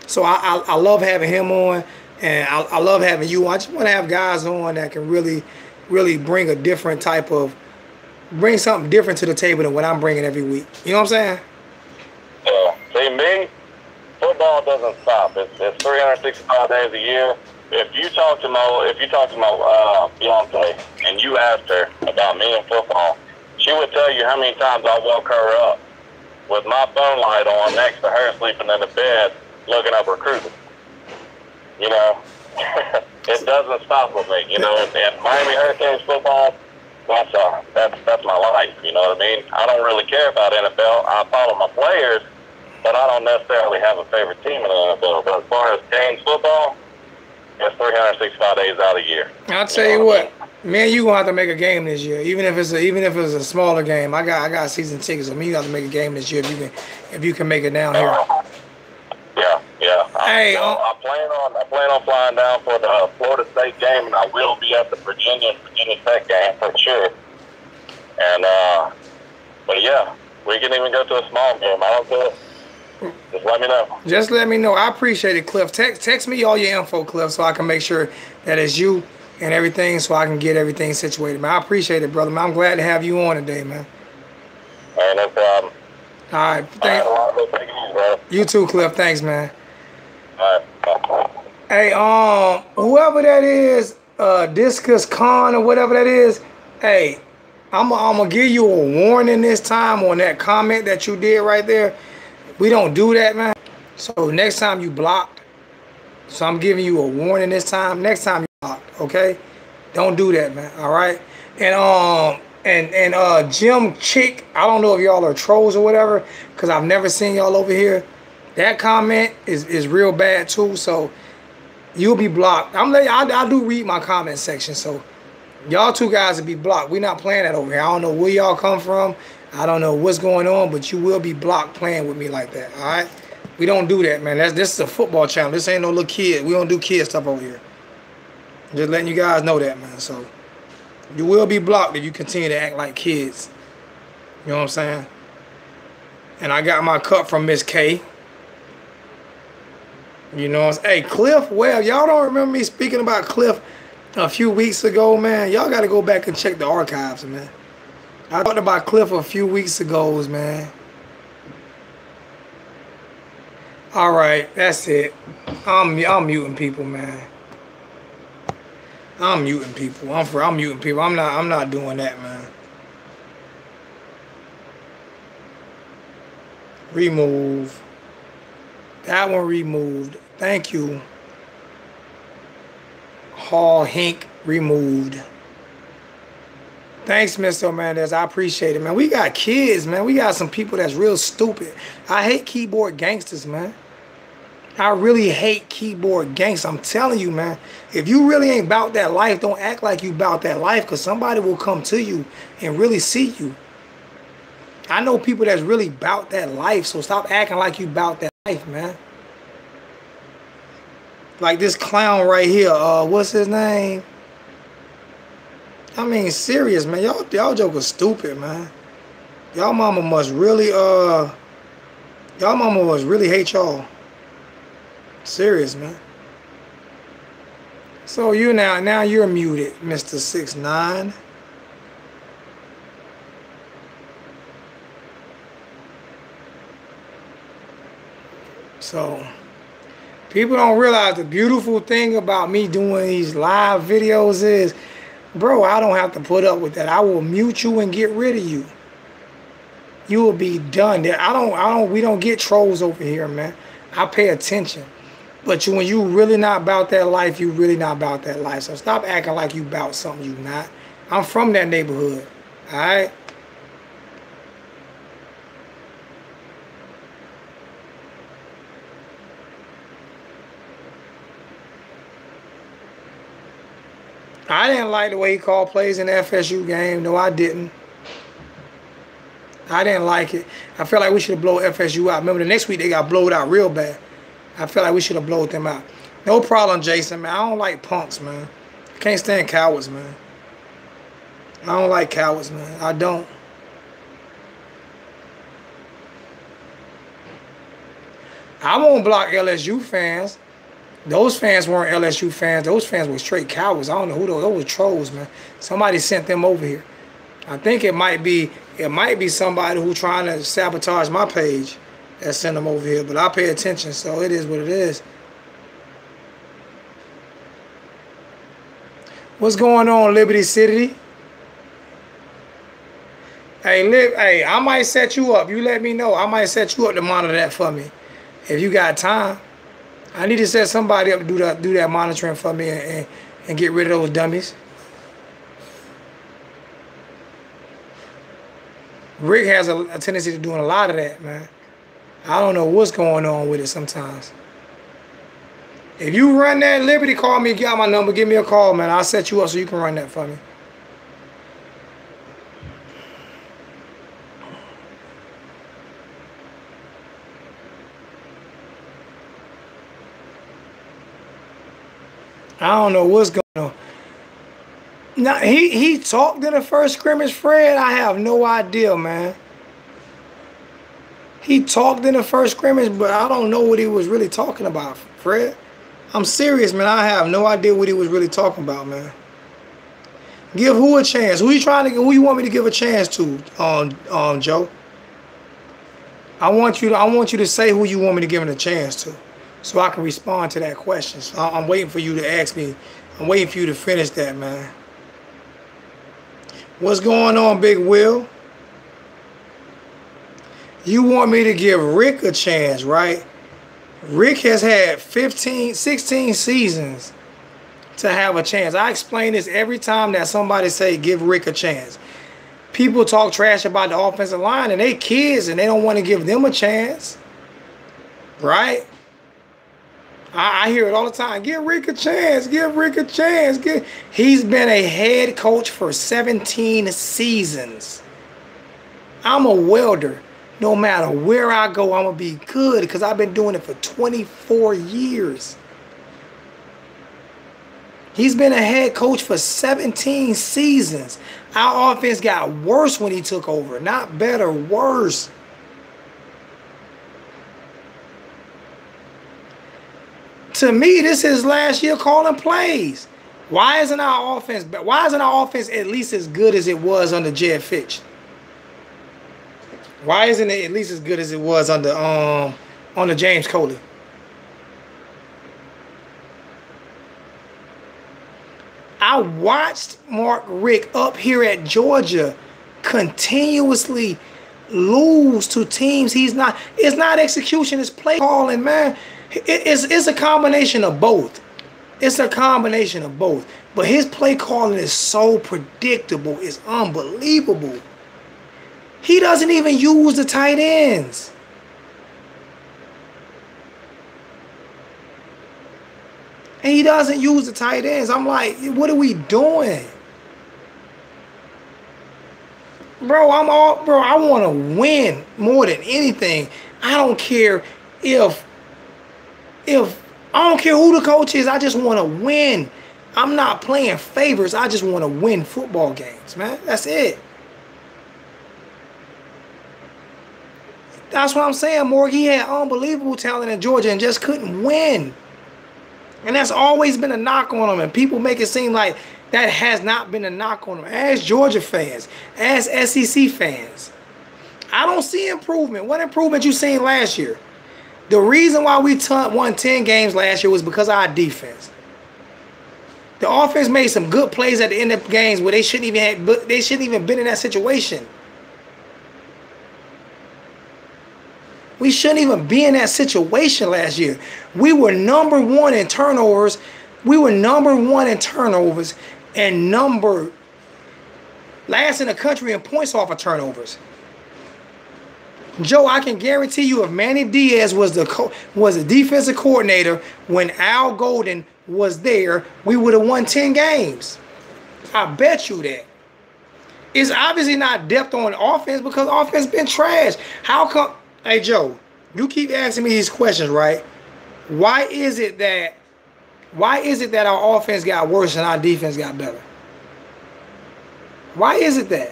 So I love having him on, and I love having you on. I just want to have guys on that can really bring a different type of, bring something different to the table than what I'm bringing every week. You know what I'm saying? Yeah. See, me, football doesn't stop. It's 365 days a year. If you talk to my fiance and you asked her about me and football, she would tell you how many times I woke her up with my phone light on next to her sleeping in the bed, looking up recruiting. You know, it doesn't stop with me. You know, and Miami Hurricanes football, that's my life. You know what I mean? I don't really care about NFL. I follow my players, but I don't necessarily have a favorite team in the NFL. But as far as Canes football, it's 365 days out of the year. I'll tell you what, me and you gonna have to make a game this year, even if it's a smaller game. I got season tickets, so me you have to make a game this year if you can make it down here. Yeah. Hey, I plan on flying down for the Florida State game, and I will be at the Virginia Tech game for sure. And but yeah, we can even go to a small game. I don't care. Just let me know. Just let me know. I appreciate it, Cliff. Text me all your info, Cliff, so I can make sure that it's you and everything, so I can get everything situated, man. I appreciate it, brother, man. I'm glad to have you on today, man. All right, no problem. All right. Thank you. You too, Cliff. Thanks, man. All right. Hey, whoever that is, Discus Khan or whatever that is, hey, I'm gonna give you a warning this time on that comment that you did right there. We don't do that, man. So next time you blocked. So I'm giving you a warning this time. Next time you blocked, okay? Don't do that, man. All right. And Jim Chick, I don't know if y'all are trolls or whatever, because I've never seen y'all over here. That comment is real bad too. So you'll be blocked. I do read my comment section. So y'all two guys will be blocked. We're not playing that over here. I don't know where y'all come from. I don't know what's going on, but you will be blocked playing with me like that, all right? We don't do that, man. This is a football channel. This ain't no little kid. We don't do kid stuff over here. Just letting you guys know that, man. So you will be blocked if you continue to act like kids. You know what I'm saying? And I got my cup from Miss K. You know what I'm saying? Hey, Cliff, well, y'all don't remember me speaking about Cliff a few weeks ago, man. Y'all got to go back and check the archives, man. I talked about Cliff a few weeks ago, man. All right, that's it. I'm muting people, man. I'm muting people. I'm muting people. I'm not doing that, man. Remove. That one removed. Thank you. Hall Hink removed. Thanks, Mr. Hernandez. I appreciate it, man. We got kids, man. We got some people that's real stupid. I hate keyboard gangsters, man. I really hate keyboard gangsters. I'm telling you, man. If you really ain't about that life, don't act like you about that life, because somebody will come to you and really see you. I know people that's really about that life, so stop acting like you about that life, man. Like this clown right here. What's his name? I mean, serious, man. Y'all jokers stupid, man. Y'all mama must really hate y'all. Serious, man. So now you're muted, Mr. 6ix9ine. So people don't realize the beautiful thing about me doing these live videos is, bro, I don't have to put up with that. I will mute you and get rid of you. You will be done. We don't get trolls over here, man. I pay attention. But when you really not about that life, you really not about that life. So stop acting like you about something you not. I'm from that neighborhood. All right? I didn't like the way he called plays in the FSU game. No, I didn't. I didn't like it. I felt like we should have blown FSU out. Remember, the next week they got blowed out real bad. I felt like we should have blowed them out. No problem, Jason, man. I don't like punks, man. I can't stand cowards, man. I don't like cowards, man. I don't. I won't block LSU fans. Those fans weren't LSU fans. Those fans were straight cowards. I don't know who those were trolls, man. Somebody sent them over here. I think it might be somebody who trying to sabotage my page that sent them over here. But I pay attention, so it is what it is. What's going on, Liberty City? Hey, I might set you up. You let me know. I might set you up to monitor that for me. If you got time. I need to set somebody up to do that monitoring for me and get rid of those dummies. Rick has a tendency to doing a lot of that, man. I don't know what's going on with it sometimes. If you run that, Liberty, call me, get my number, give me a call, man. I'll set you up so you can run that for me. I don't know what's going on. Now, he talked in the first scrimmage, Fred. I have no idea, man. He talked in the first scrimmage, but I don't know what he was really talking about, Fred. I'm serious, man. I have no idea what he was really talking about, man. Give who a chance? Who you want me to give a chance to, Joe? I want you to say who you want me to give him a chance to, so I can respond to that question. So I'm waiting for you to ask me. I'm waiting for you to finish that, man. What's going on, Big Will? You want me to give Rick a chance, right? Rick has had 16 seasons to have a chance. I explain this every time that somebody say give Rick a chance. People talk trash about the offensive line and they kids and they don't want to give them a chance, right? I hear it all the time. Give Rick a chance. Give Rick a chance. He's been a head coach for 17 seasons. I'm a welder. No matter where I go, I'm going to be good because I've been doing it for 24 years. He's been a head coach for 17 seasons. Our offense got worse when he took over. Not better, worse. To me, this is last year calling plays. Why isn't our offense at least as good as it was under Jed Fitch? Why isn't it at least as good as it was under James Coley? I watched Mark Richt up here at Georgia continuously lose to teams he's not. It's not execution, it's play calling, man. It's a combination of both. It's a combination of both. But his play calling is so predictable. It's unbelievable. He doesn't even use the tight ends. And he doesn't use the tight ends. I'm like, what are we doing? Bro, I want to win more than anything. I don't care if I don't care who the coach is. I just want to win. I'm not playing favorites. I just want to win football games, man. That's it. That's what I'm saying, Morgan. He had unbelievable talent in Georgia and just couldn't win. And that's always been a knock on him. And people make it seem like that has not been a knock on him. As Georgia fans, as SEC fans, I don't see improvement. What improvement you seen last year? The reason why we won 10 games last year was because of our defense. The offense made some good plays at the end of games where they shouldn't even been in that situation. We shouldn't even be in that situation last year. We were number one in turnovers. And number last in the country in points off of turnovers. Joe, I can guarantee you if Manny Diaz was the defensive coordinator when Al Golden was there, we would have won 10 games. I bet you that. It's obviously not depth on offense because offense been trash. How come? Hey, Joe, you keep asking me these questions, right? Why is it that our offense got worse and our defense got better? Why is it that?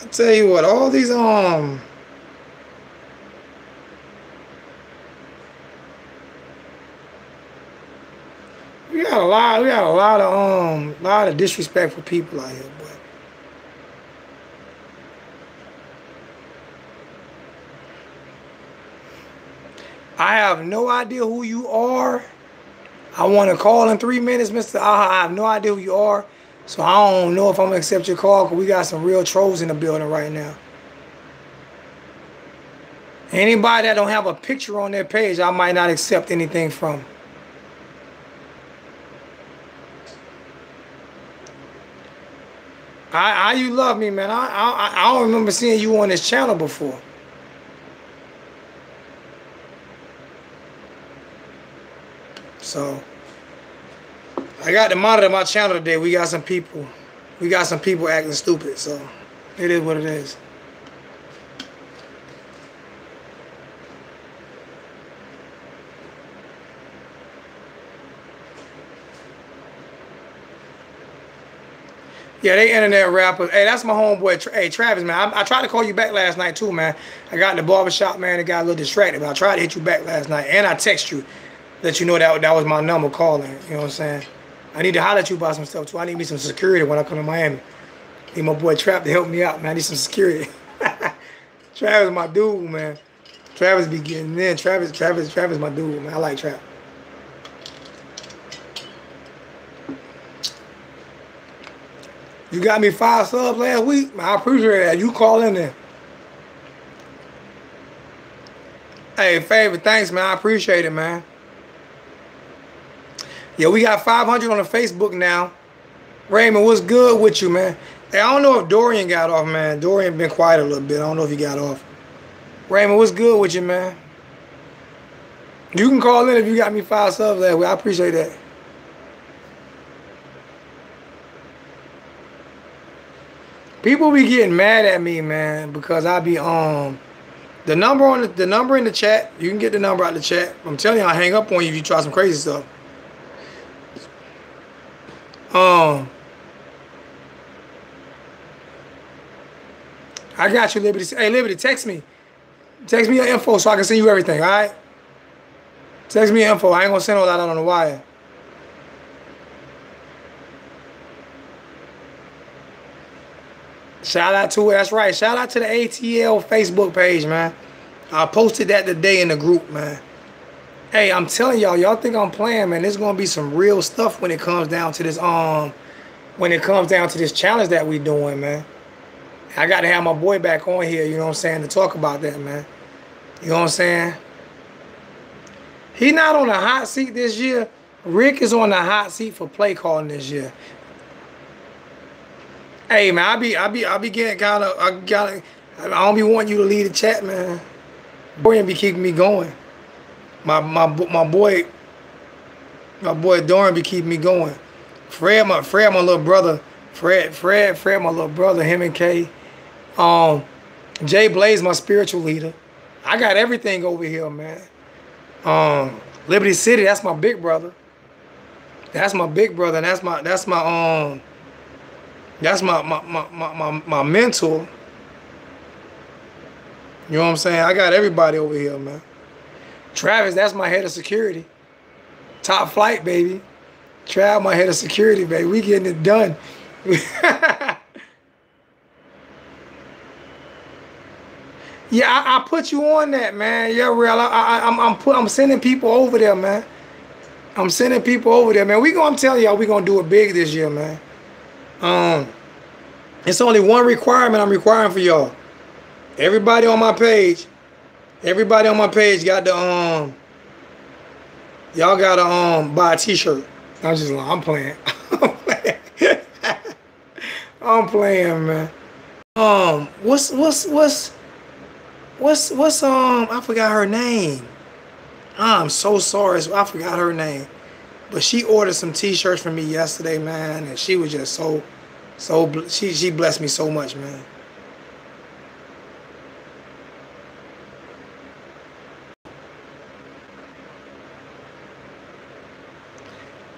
I tell you what, all these we got a lot of disrespectful people out here, boy. I have no idea who you are. I want to call in 3 minutes, Mr. Aha. I have no idea who you are. So I don't know if I'm going to accept your call because we got some real trolls in the building right now. Anybody that don't have a picture on their page, I might not accept anything from. You love me, man. I don't remember seeing you on this channel before. So I got to monitor my channel today. We got some people acting stupid. So it is what it is. Yeah, they internet rappers. Hey, that's my homeboy. Hey, Travis, man. I tried to call you back last night, too, man. I got in the barbershop, man. It got a little distracted, but I tried to hit you back last night. And I text you, let you know that was my number calling. You know what I'm saying? I need to holler at you about some stuff, too. I need me some security when I come to Miami. Need my boy Trap to help me out, man. I need some security. Travis my dude, man. Travis be getting in. Travis my dude, man. I like Trap. You got me 5 subs last week. Man, I appreciate that. You call in there. Hey, Favor, thanks, man. I appreciate it, man. Yeah, we got 500 on the Facebook now. Raymond, what's good with you, man? Hey, I don't know if Dorian got off, man. Dorian been quiet a little bit. I don't know if he got off. Raymond, what's good with you, man? You can call in if you got me 5 subs last week. I appreciate that. People be getting mad at me, man, because I be the number in the chat. You can get the number out of the chat. I'm telling you, I'll hang up on you if you try some crazy stuff. I got you, Liberty. Hey, Liberty, text me. Text me your info so I can send you everything, all right? Text me your info. I ain't gonna send all that out on the wire. Shout out to it. That's right. Shout out to the ATL Facebook page, man. I posted that today in the group, man. Hey, I'm telling y'all think I'm playing, man. There's gonna be some real stuff when it comes down to this challenge that we doing, man. I gotta have my boy back on here, you know what I'm saying, to talk about that, man. You know what I'm saying? He not on the hot seat this year. Rick is on the hot seat for play calling this year. Hey, man, I be getting I don't be wanting you to lead the chat, man. Dorian be keeping me going. My boy Dorian be keeping me going. Fred, my little brother. Fred, my little brother. Him and Kay. Jay Blaze, my spiritual leader. I got everything over here, man. Liberty City, that's my big brother. That's my big brother. That's my mentor. You know what I'm saying? I got everybody over here, man. Travis, that's my head of security. Top flight, baby. Trav, my head of security, baby. We getting it done. Yeah, I put you on that, man. Yeah, real. I'm sending people over there, man. I'm sending people over there, man. I'm telling y'all, we gonna do it big this year, man. It's only one requirement I'm requiring for y'all. Everybody on my page got the y'all gotta buy a t-shirt. I'm playing. I'm playing, man. What's I forgot her name. I'm so sorry. I forgot her name. But she ordered some t-shirts for me yesterday, man, and she was just she blessed me so much, man.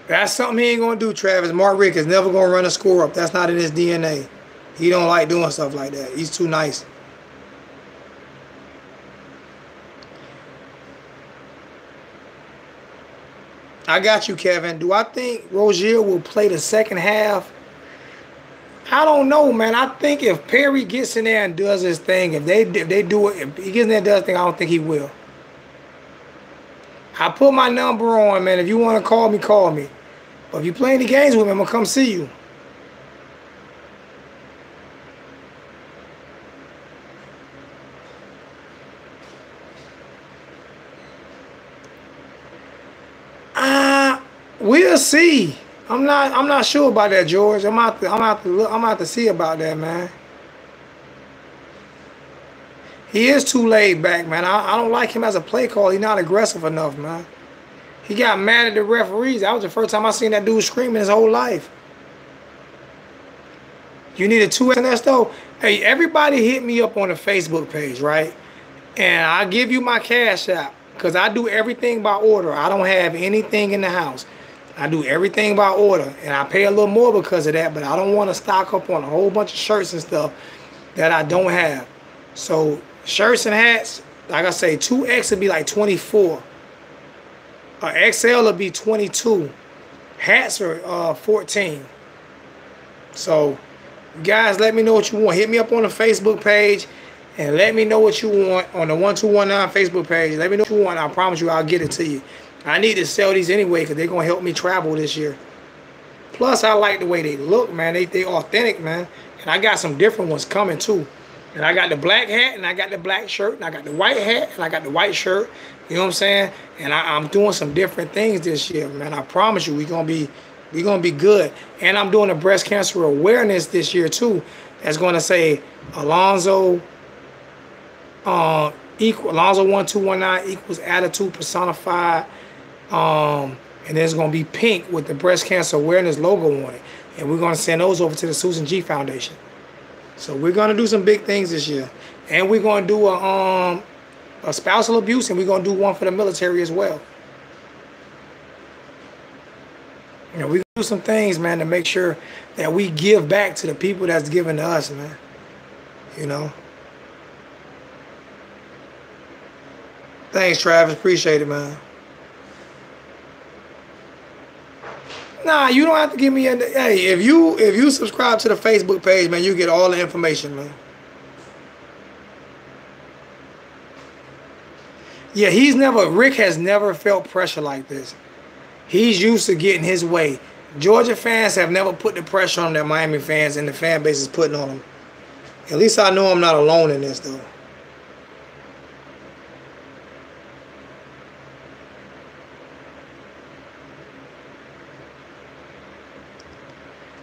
That's something he ain't gonna do, Travis. Mark Richt is never gonna run a score up. That's not in his DNA. He don't like doing stuff like that. He's too nice. I got you, Kevin. Do I think Rozier will play the second half? I don't know, man. I think if Perry gets in there and does his thing, if they do it, if he gets in there and does his thing, I don't think he will. I put my number on, man. If you want to call me, call me. But if you play any games with me, I'm gonna come see you. We'll see. I'm not sure about that, George. I'm out to see about that, man. He is too laid back, man. I don't like him as a play call. He's not aggressive enough, man. He got mad at the referees. That was the first time I seen that dude screaming his whole life. You need a 2X though. Hey, everybody hit me up on the Facebook page, right? And I give you my cash app because I do everything by order. I don't have anything in the house. I do everything by order, and I pay a little more because of that, but I don't want to stock up on a whole bunch of shirts and stuff that I don't have. So shirts and hats, like I say, 2X would be like 24. XL would be 22. Hats are 14. So guys, let me know what you want. Hit me up on the Facebook page and let me know what you want on the 1219 Facebook page. Let me know what you want. I promise you I'll get it to you. I need to sell these anyway because they're going to help me travel this year. Plus, I like the way they look, man. They authentic, man. And I got some different ones coming, too. And I got the black hat, and I got the black shirt, and I got the white hat, and I got the white shirt. You know what I'm saying? And I'm doing some different things this year, man. I promise you, we're gonna be good. And I'm doing a breast cancer awareness this year, too. That's going to say Alonzo Alonzo 1219 equals attitude personified. And there's going to be pink with the breast cancer awareness logo on it. And we're going to send those over to the Susan G Foundation. So we're going to do some big things this year. And we're going to do a spousal abuse, and we're going to do one for the military as well. You know, we're going to do some things, man, to make sure that we give back to the people that's giving to us, man. You know. Thanks, Travis. Appreciate it, man. Nah, you don't have to give me a... Hey, if you subscribe to the Facebook page, man, you get all the information, man. Yeah, Rick has never felt pressure like this. He's used to getting his way. Georgia fans have never put the pressure on their Miami fans, and the fan base is putting on them. At least I know I'm not alone in this, though.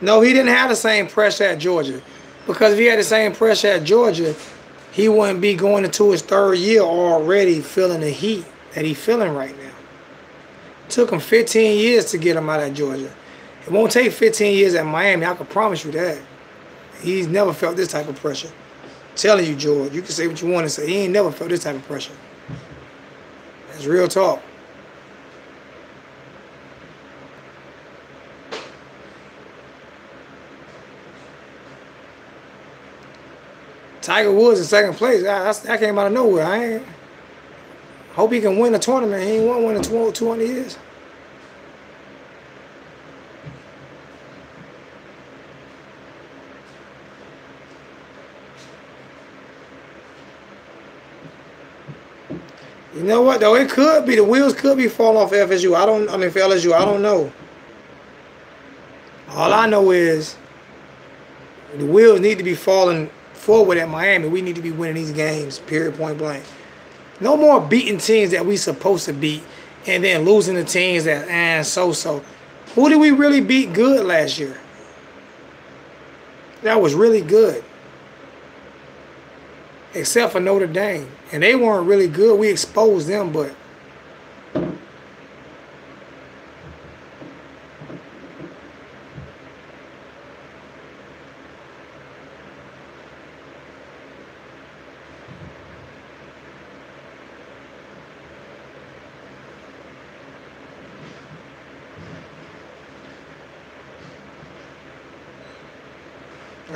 No, he didn't have the same pressure at Georgia. Because if he had the same pressure at Georgia, he wouldn't be going into his third year already feeling the heat that he's feeling right now. It took him 15 years to get him out of Georgia. It won't take 15 years at Miami, I can promise you that. He's never felt this type of pressure. I'm telling you, George, you can say what you want to say. He ain't never felt this type of pressure. That's real talk. Tiger Woods in second place. That came out of nowhere. I hope he can win the tournament. He ain't won one in 200 years. You know what though? It could be, the wheels could be falling off FSU. For LSU, I don't know. All I know is the wheels need to be falling forward at Miami. We need to be winning these games, period, point blank. No more beating teams that we supposed to beat and then losing the teams that so-so. Who did we really beat good last year? That was really good. Except for Notre Dame. And they weren't really good. We exposed them, but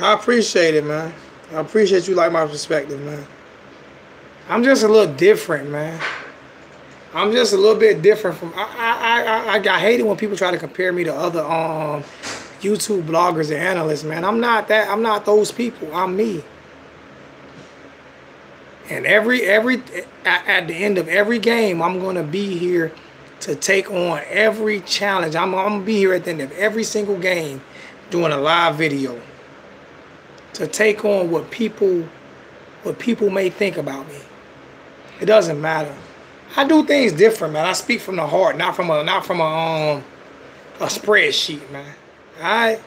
I appreciate it, man. I appreciate you like my perspective, man. I'm just a little different, man. I'm just a little bit different from. I hate it when people try to compare me to other YouTube bloggers and analysts, man. I'm not that. I'm not those people. I'm me. And at the end of every game, I'm gonna be here to take on every challenge. I'm gonna be here at the end of every single game, doing a live video to take on what people may think about me. It doesn't matter. I do things different, man. I speak from the heart, not from a spreadsheet, man. All right.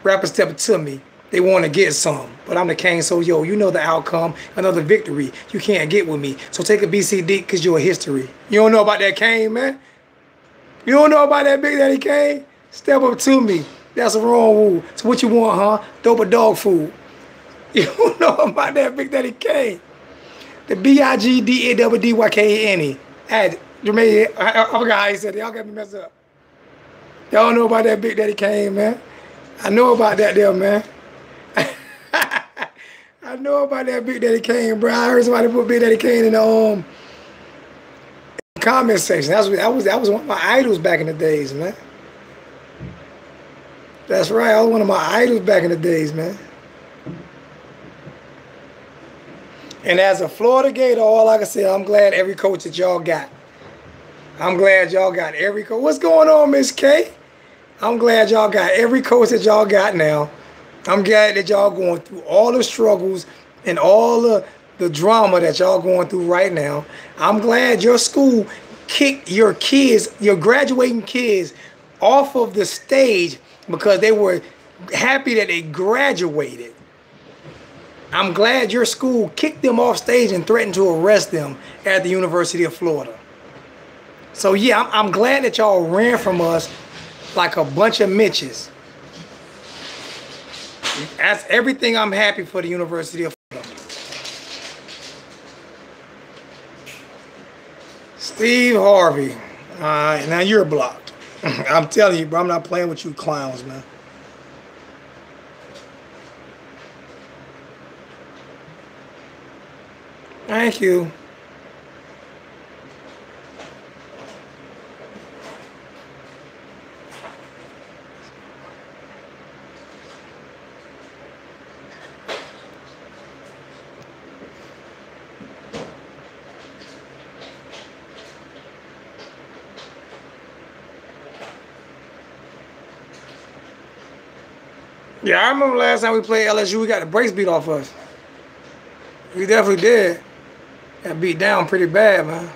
Rappers stepping to me. They want to get some, but I'm the king, so yo, you know the outcome. Another victory. You can't get with me. So take a BCD because you're a history. You don't know about that Kane, man? You don't know about that Big Daddy Kane? Step up to me. That's a wrong rule. So what you want, huh? Dope or dog food? You don't know about that Big Daddy Kane. The BIGDADDYKNE. Jermaine, I forgot how he said it. Y'all got me messed up. Y'all don't know about that Big Daddy Kane, man. I know about that there, man. I know about that Big Daddy Kane, bro. I heard somebody put Big Daddy Kane in the comment section. That was one of my idols back in the days, man. That's right. I was one of my idols back in the days, man. And as a Florida Gator, all I can say, I'm glad every coach that y'all got. I'm glad y'all got every coach. What's going on, Miss K? I'm glad y'all got every coach that y'all got now. I'm glad that y'all going through all the struggles and all the drama that y'all going through right now. I'm glad your school kicked your kids, your graduating kids, off of the stage because they were happy that they graduated. I'm glad your school kicked them off stage and threatened to arrest them at the University of Florida. So yeah, I'm glad that y'all ran from us like a bunch of Mitches. That's everything. I'm happy for the University of Florida. Steve Harvey. Now you're blocked. I'm telling you, bro, I'm not playing with you clowns, man. Thank you. Yeah, I remember last time we played LSU, we got the brakes beat off us. We definitely did. Got beat down pretty bad, man.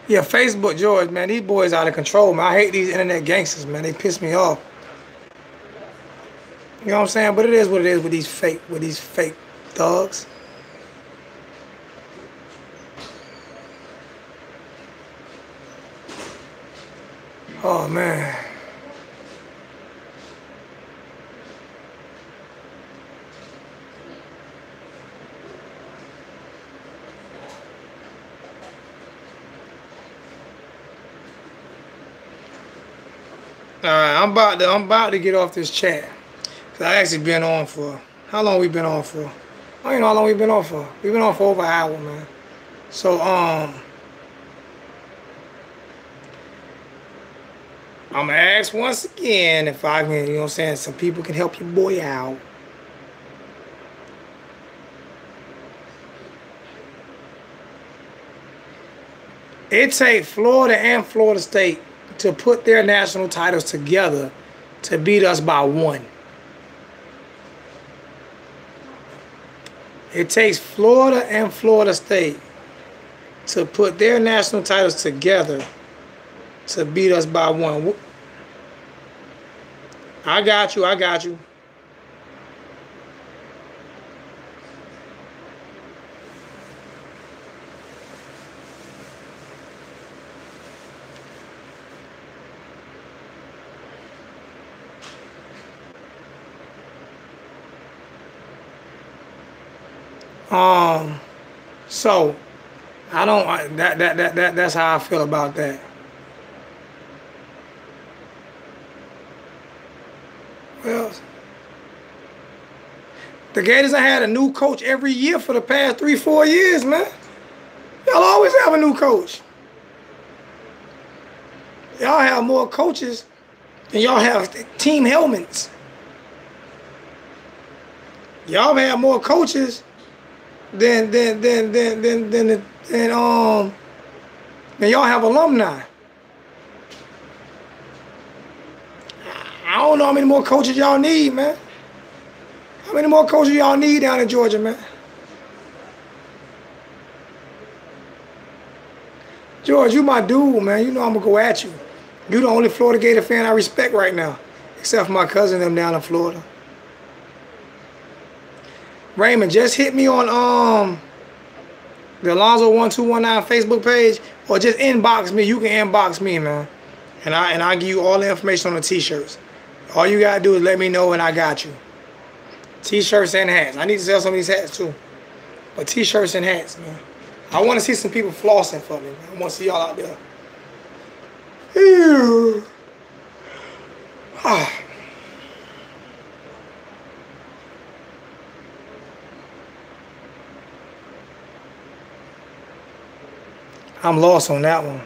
Yeah, Facebook George, man, these boys out of control, man. I hate these internet gangsters, man. They piss me off. You know what I'm saying? But it is what it is with these fake thugs. Oh, man. All right, I'm about to get off this chat. Cause I actually been on for, how long we been on for? I don't even know how long we've been on for. We've been on for over an hour, man. So, I'm gonna ask once again if I can, you know what I'm saying, some people can help your boy out. It takes Florida and Florida State to put their national titles together to beat us by 1. It takes Florida and Florida State to put their national titles together to beat us by 1. I got you. So I don't that's how I feel about that. Well, the Gators have had a new coach every year for the past 3-4 years, man. Y'all always have a new coach. Y'all have more coaches than y'all have team helmets. Y'all have more coaches than y'all have alumni. I don't know how many more coaches y'all need, man. How many more coaches y'all need down in Georgia, man? George, you my dude, man. You know I'm gonna go at you. You the only Florida Gator fan I respect right now, except for my cousin them down in Florida. Raymond, just hit me on the Alonzo1219 Facebook page, or just inbox me. You can inbox me, man, and I'll give you all the information on the t-shirts. All you gotta do is let me know, and I got you. T-shirts and hats. I need to sell some of these hats too, but t-shirts and hats, man. I want to see some people flossing for me, man. I want to see y'all out there. Ew. Ah. I'm lost on that one.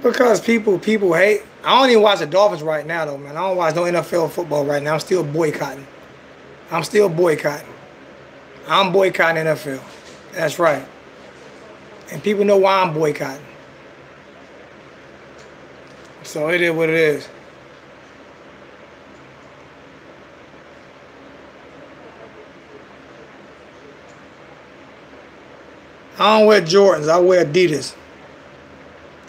Because people hate. I don't even watch the Dolphins right now, though, man. I don't watch no NFL football right now. I'm still boycotting. I'm boycotting NFL. That's right. And people know why I'm boycotting. So it is what it is. I don't wear Jordans. I wear Adidas.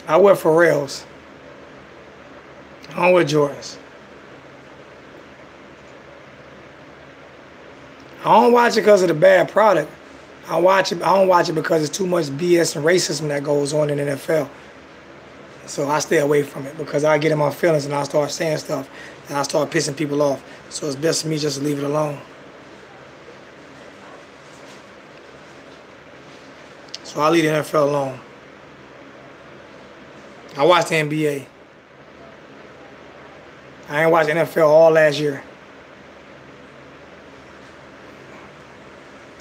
I wear Pharrells. I don't wear Jordans. I don't watch it because of the bad product. I don't watch it because it's too much BS and racism that goes on in the NFL. So I stay away from it because I get in my feelings and I start saying stuff and I start pissing people off. So it's best for me just to leave it alone. So I leave the NFL alone. I watched the NBA. I ain't watched NFL all last year.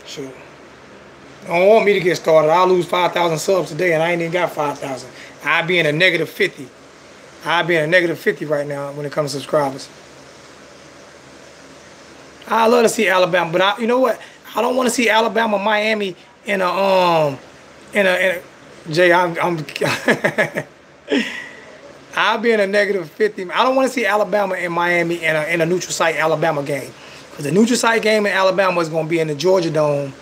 Shoot. Don't want me to get started. I'll lose 5,000 subs today and I ain't even got 5,000. I'll be in a negative 50. I'll be in a negative 50 right now when it comes to subscribers. I love to see Alabama, but you know what? I don't want to see Alabama, Miami in a Jay, I'll be in a negative 50. I don't want to see Alabama and Miami in a neutral site Alabama game. Because the neutral site game in Alabama is going to be in the Georgia Dome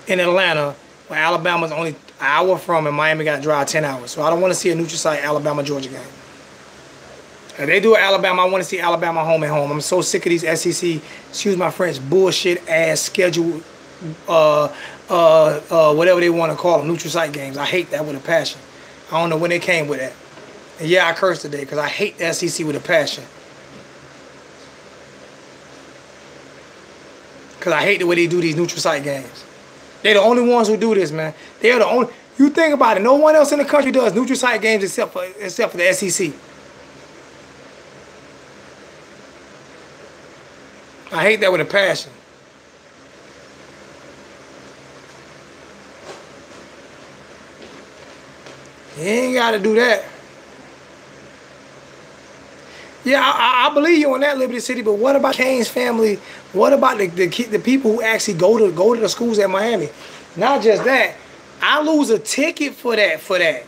in Atlanta, where Alabama's only an hour from and Miami got to drive 10 hours. So I don't want to see a neutral site Alabama-Georgia game. If they do Alabama, I want to see Alabama home and home. I'm so sick of these SEC, excuse my French, bullshit ass schedule, whatever they want to call them, neutral site games. I hate that with a passion. I don't know when they came with that. And yeah, I cursed today because I hate the SEC with a passion. Because I hate the way they do these neutral site games. They're the only ones who do this, man. They're the only. You think about it. No one else in the country does neutral site games except for the SEC. I hate that with a passion. You ain't got to do that. Yeah, I believe you on that, Liberty City, but what about Kane's family? What about the people who actually go to the schools at Miami? Not just that. I lose a ticket for that.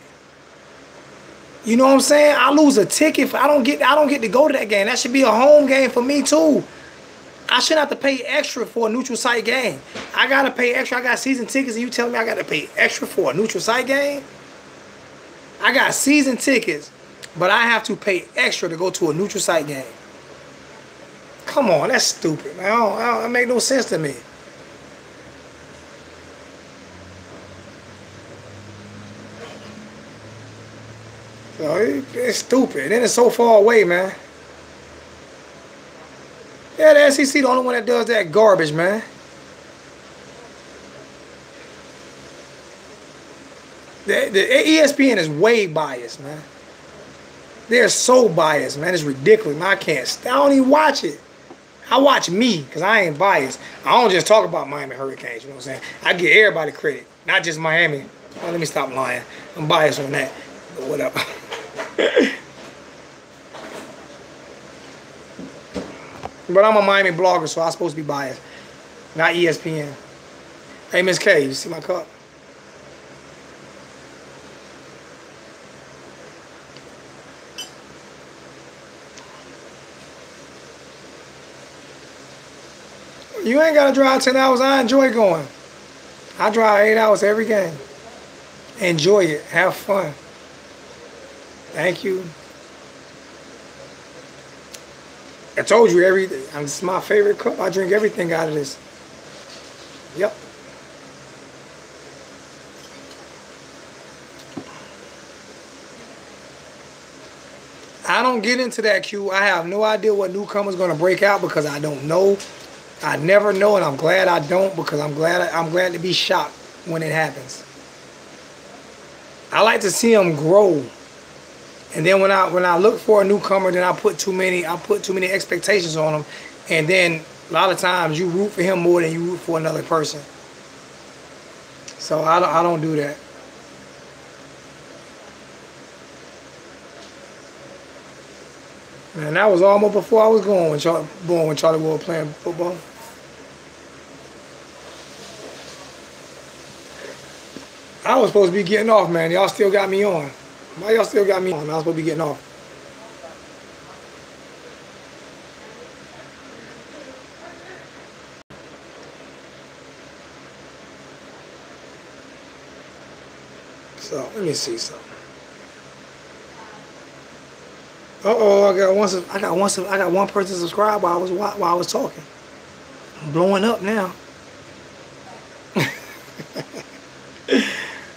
You know what I'm saying? I lose a ticket I don't get to go to that game. That should be a home game for me too. I shouldn't have to pay extra for a neutral site game. I gotta pay extra. I got season tickets and you tell me I gotta pay extra for a neutral site game? I got season tickets, but I have to pay extra to go to a neutral site game. Come on, that's stupid, man. That make no sense to me. So it's stupid. And it's so far away, man. Yeah, the SEC the only one that does that garbage, man. The ESPN is way biased, man. They're so biased, man. It's ridiculous. Man, I don't even watch it. I watch me, because I ain't biased. I don't just talk about Miami Hurricanes, you know what I'm saying? I give everybody credit, not just Miami. Oh, let me stop lying. I'm biased on that. But whatever. But I'm a Miami blogger, so I'm supposed to be biased. Not ESPN. Hey, Miss K, you see my cup? You ain't got to drive 10 hours. I enjoy going. I drive 8 hours every game. Enjoy it. Have fun. Thank you. I told you this is my favorite cup. I drink everything out of this. Yep. I don't get into that, Q. I have no idea what newcomer's going to break out because I don't know. I never know, and I'm glad I don't because I'm glad to be shocked when it happens. I like to see them grow. And then when I look for a newcomer, then I put too many expectations on them, and then a lot of times you root for him more than you root for another person. So I don't do that. Man, that was almost before I was going when Charlie Ward playing football. I was supposed to be getting off, man. Y'all still got me on. Why y'all still got me on? I was supposed to be getting off. So let me see something. Uh-oh, I got one person subscribed while I was talking. I'm blowing up now.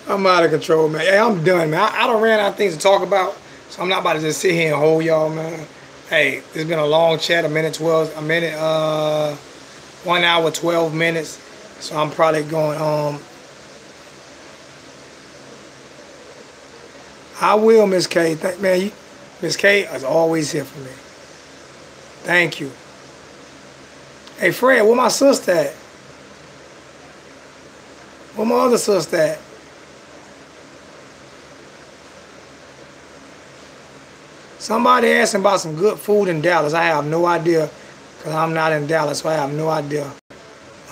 I'm out of control, man. Hey, I'm done, man. I done ran out of things to talk about, so I'm not about to just sit here and hold y'all, man. Hey, it's been a long chat, 1 hour, 12 minutes. So I'm probably going, I will, Miss K. Man, Miss K is always here for me. Thank you. Hey, Fred, where my sister at? Where my other sister at? Somebody asking about some good food in Dallas. I have no idea because I'm not in Dallas, so I have no idea.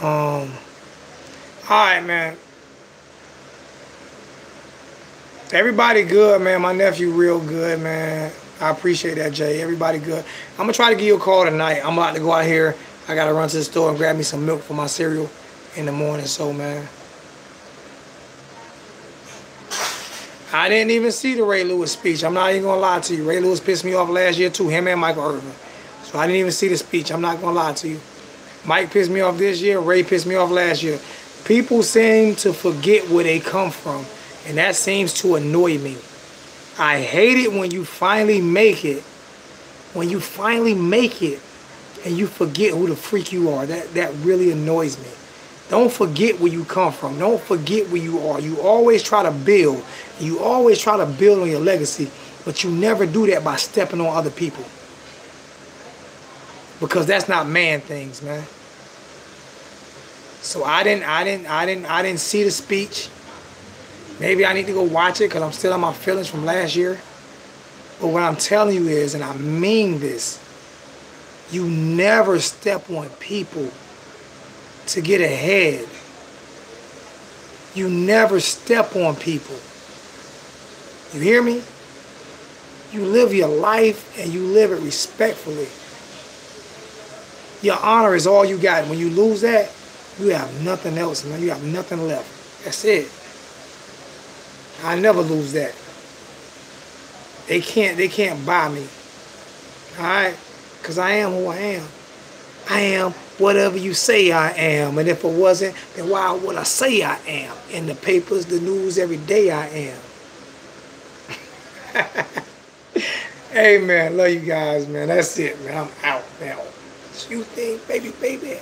All right, man. Everybody good, man. My nephew real good, man. I appreciate that, Jay. Everybody good. I'm going to try to give you a call tonight. I'm about to go out here. I got to run to the store and grab me some milk for my cereal in the morning. So, man. I didn't even see the Ray Lewis speech. I'm not even going to lie to you. Ray Lewis pissed me off last year, too. Him and Michael Irvin. So, I didn't even see the speech. I'm not going to lie to you. Mike pissed me off this year. Ray pissed me off last year. People seem to forget where they come from. And that seems to annoy me. I hate it when you finally make it. When you finally make it and you forget who the freak you are. That really annoys me. Don't forget where you come from. Don't forget where you are. You always try to build. You always try to build on your legacy. But you never do that by stepping on other people. Because that's not man things, man. So I didn't see the speech. Maybe I need to go watch it because I'm still on my feelings from last year. But what I'm telling you is, and I mean this, you never step on people to get ahead. You never step on people. You hear me? You live your life and you live it respectfully. Your honor is all you got. When you lose that, you have nothing else, man. You have nothing left. That's it. I never lose that. They can't buy me. Alright? Because I am who I am. I am whatever you say I am. And if it wasn't, then why would I say I am? In the papers, the news, every day I am. Hey, man. Love you guys, man. That's it, man. I'm out now. You think, baby, baby.